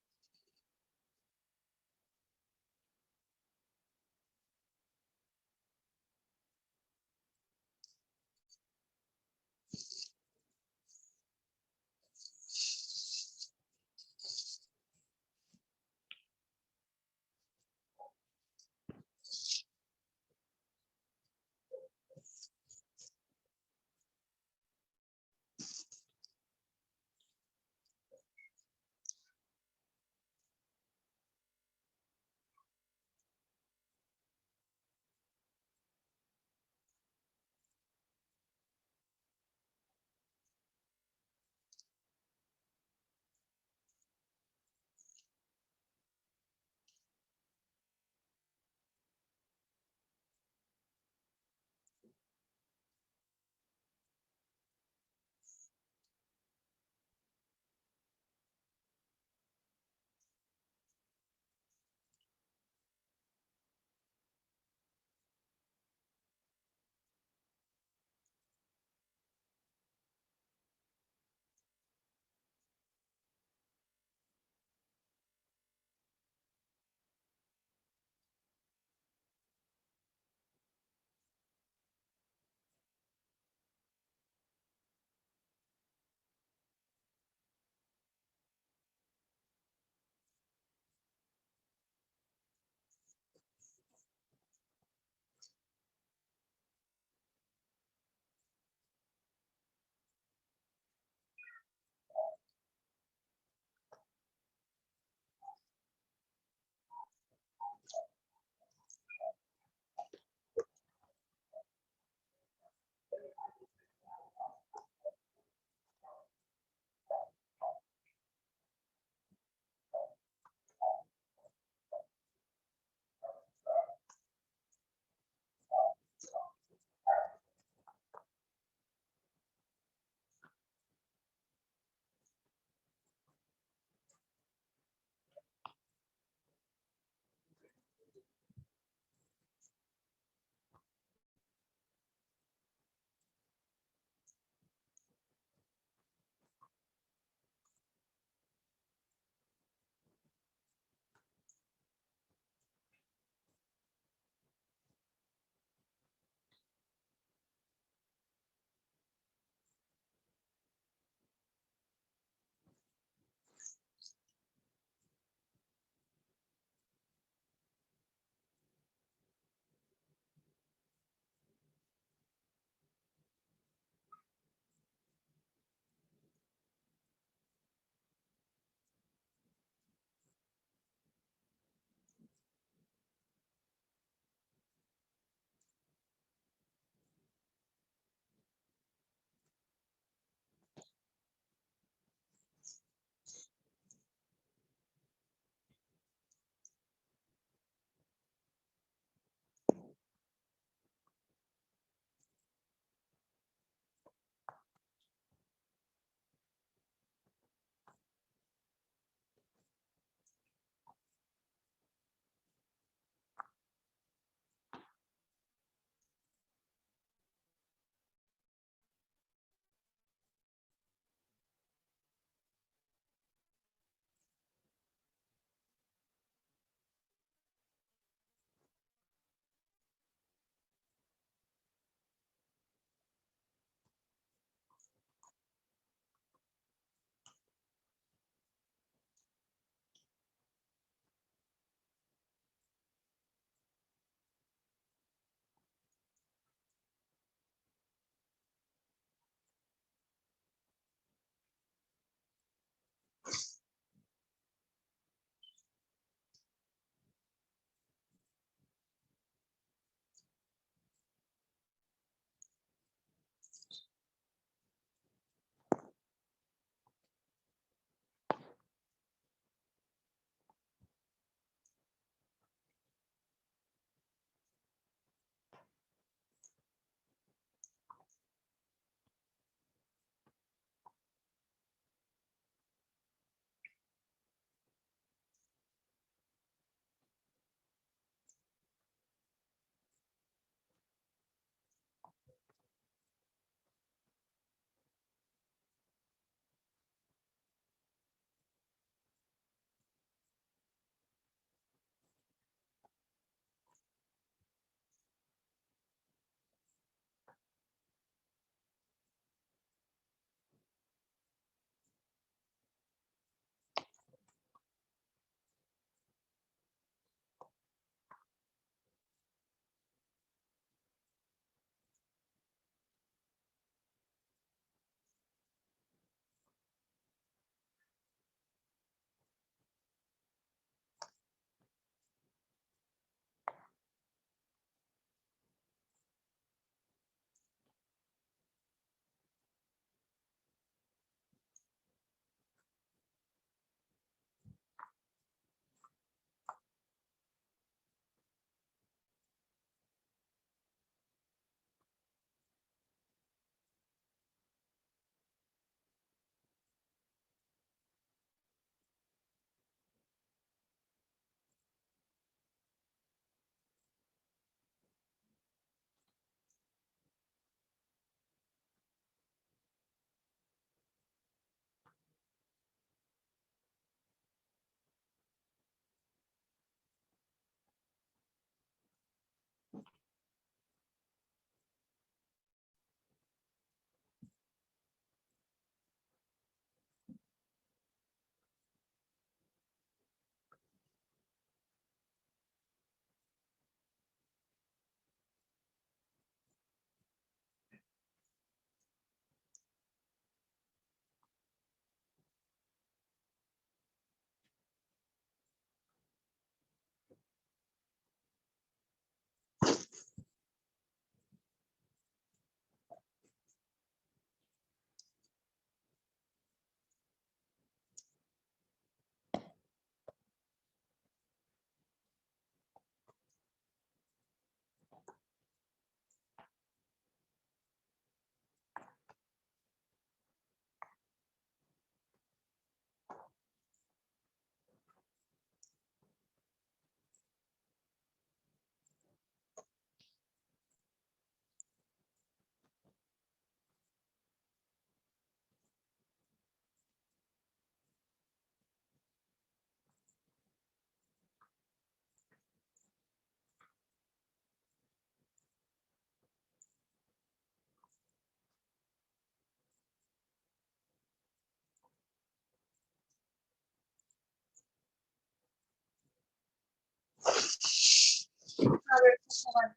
A ver, ¿cómo van?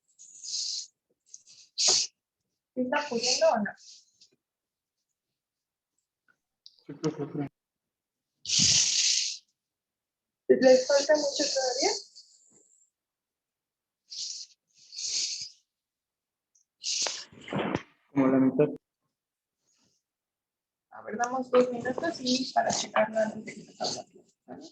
¿Sí están pudiendo o no? ¿Les falta mucho todavía? Como la mitad. A ver, damos 2 minutos y para checarlo antes de que empezamos la clase, ¿vale?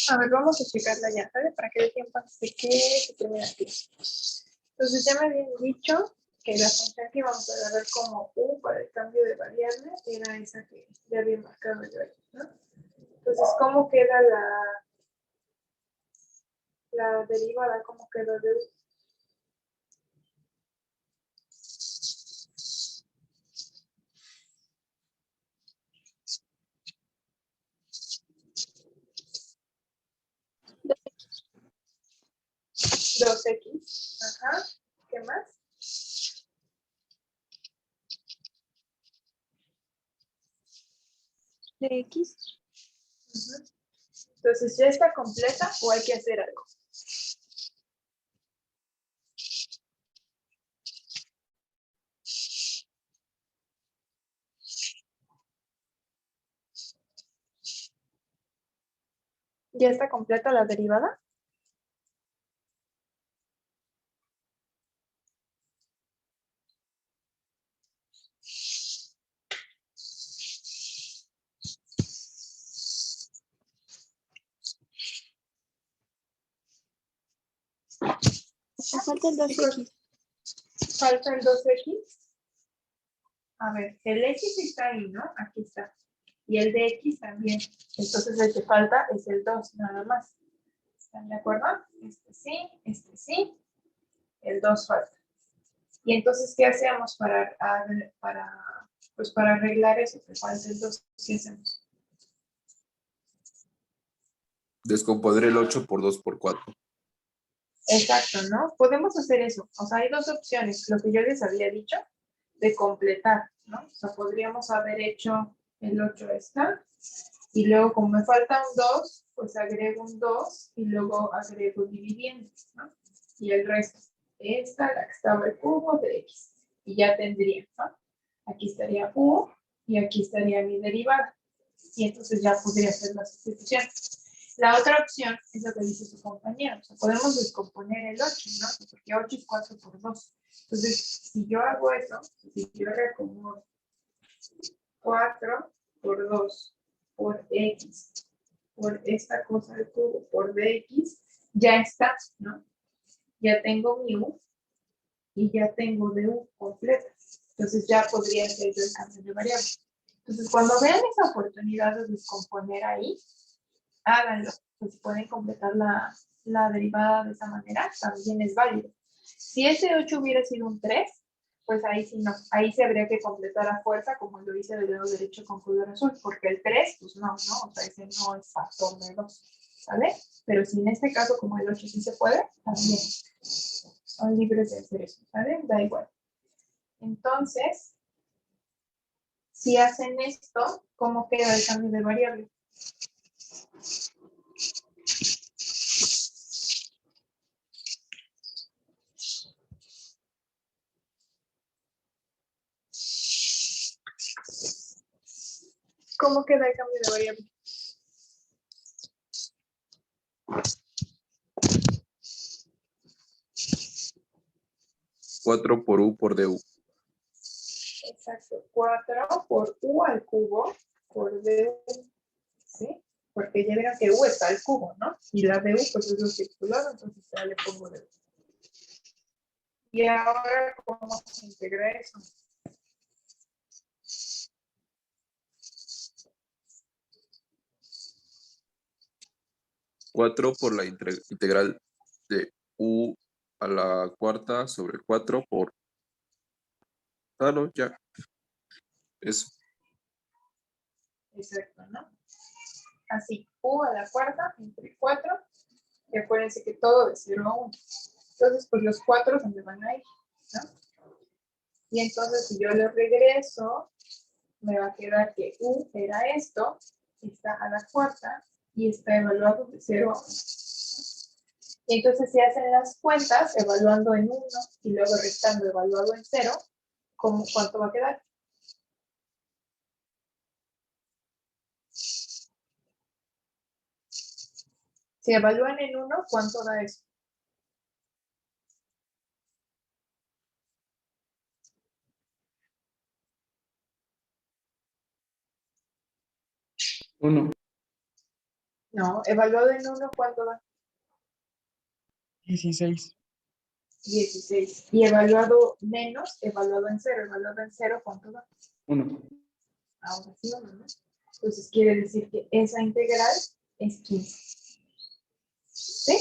A ver, vamos a checarla ya, ¿vale? Para que dé tiempo antes de que se termine la clase. Entonces ya me habían dicho que la función que íbamos a agarrar como U para el cambio de variable era esa que ya había marcado yo aquí, ¿no? Entonces, ¿cómo queda la derivada? ¿Cómo queda de U? Dos X. Ajá. ¿Qué más? De X. Ujú. Entonces, ¿ya está completa o hay que hacer algo? ¿Ya está completa la derivada? Me falta el 2X. Falta el 2X. A ver, el X está ahí, ¿no? Aquí está. Y el de X también. Entonces el que falta es el 2, nada más. ¿Están de acuerdo? Este sí, el 2 falta. Y entonces, ¿qué hacemos pues para arreglar eso? Que falta el 2, ¿qué hacemos? Descomponer el 8 por 2 por 4. Exacto, ¿no? Podemos hacer eso. O sea, hay dos opciones. Lo que yo les había dicho, de completar, ¿no? O sea, podríamos haber hecho el 8 esta. Y luego, como me falta un 2, pues agrego un 2 y luego agrego dividiendo, ¿no? Y el resto. Esta, la que estaba el cubo de X. Y ya tendría, ¿no? Aquí estaría U y aquí estaría mi derivada. Y entonces ya podría hacer la sustitución. La otra opción es lo que dice su compañero. O sea, podemos descomponer el 8, ¿no? Porque 8 es 4 por 2. Entonces, si yo hago eso, si yo reacomodo 4 por 2 por X por esta cosa de cubo por dx, ya está, ¿no? Ya tengo mi U y ya tengo du completa. Entonces ya podría hacer yo el cambio de variable. Entonces, cuando vean esa oportunidad de descomponer ahí, háganlo. Pues pueden completar la derivada de esa manera, también es válido. Si ese 8 hubiera sido un 3, pues ahí sí no. Ahí se habría que completar a fuerza, como lo hice del lado derecho con color azul, porque el 3, pues no, o sea, ese no es factor de 2. ¿Vale? Pero si en este caso, como el 8 sí se puede, también son libres de hacer eso, ¿vale? Da igual. Entonces, si hacen esto, ¿cómo queda el cambio de variable? ¿Cómo queda el cambio de variable? Cuatro por U por DU. Exacto, 4 por U al cubo por DU, ¿sí? Porque ya vieron que U está al cubo, ¿no? Y la DU pues es lo circular, entonces ya le pongo DU. Y ahora, ¿cómo se integra eso? Cuatro por la integral de U a la cuarta sobre 4 por... Ah, no, ya. Eso. Exacto, ¿no? Así, U a la cuarta entre 4. Y acuérdense que todo de 0 a 1. Entonces, pues los 4 se me van a ir, ¿no? Y entonces, si yo lo regreso, me va a quedar que U era esto, está a la cuarta y está evaluado de 0 a 1. Y entonces, si hacen las cuentas, evaluando en 1 y luego restando evaluado en 0, ¿cuánto va a quedar? Si evalúan en 1, ¿cuánto da eso? Uno. No, evaluado en 1, ¿cuánto da? 16. 16. Y evaluado menos, evaluado en 0. Evaluado en 0, ¿cuánto da? 1. Ahora sí, ¿no? Entonces quiere decir que esa integral es 15. ¿Sí?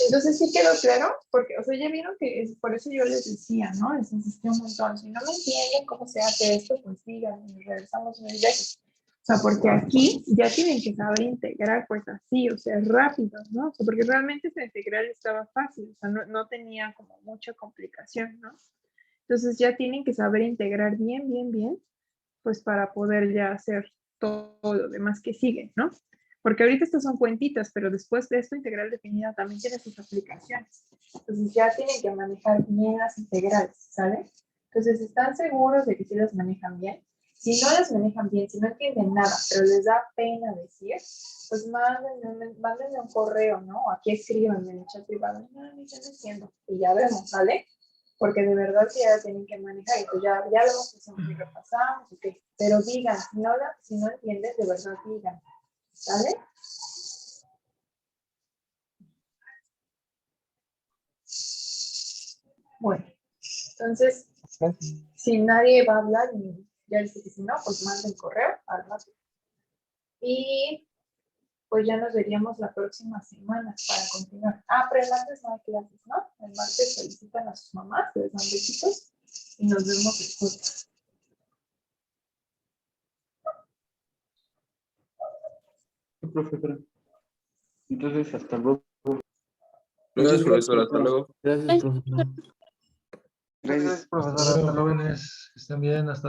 Entonces sí quedó claro, porque, o sea, ya vieron que por eso yo les decía, ¿no? Les insistí un montón. Si no me entienden cómo se hace esto, pues díganme, regresamos 1000 veces. O sea, porque aquí ya tienen que saber integrar, pues así, o sea, rápido, ¿no? O sea, porque realmente esa integral estaba fácil, o sea, no tenía como mucha complicación, ¿no? Entonces ya tienen que saber integrar bien, bien, bien, pues para poder ya hacer todo lo demás que sigue, ¿no? Porque ahorita estas son cuentitas, pero después de esto integral definida también tiene sus aplicaciones. Entonces ya tienen que manejar bien las integrales, ¿sale? Entonces, ¿están seguros de que sí las manejan bien? Si no las manejan bien, si no entienden nada, pero les da pena decir, pues mándenme un correo, ¿no? Aquí escríbanme en el chat privado, no, yo no entiendo. Y ya vemos, ¿vale? Porque de verdad que ya tienen que manejar, y pues ya vemos que somos y repasamos, ok. Pero digan, si no entienden, de verdad digan, ¿vale? Bueno, entonces, si nadie va a hablar, y ya les dije que si no, pues manden correo al rato. Y pues ya nos veríamos la próxima semana para continuar. Pero el martes no hay clases, ¿no? El martes felicitan a sus mamás, les dan besitos y nos vemos después. Profesora. Entonces, hasta luego. Gracias, profesor. Hasta luego. Gracias, profesor. Gracias. Profesor, hasta luego. Que estén bien, hasta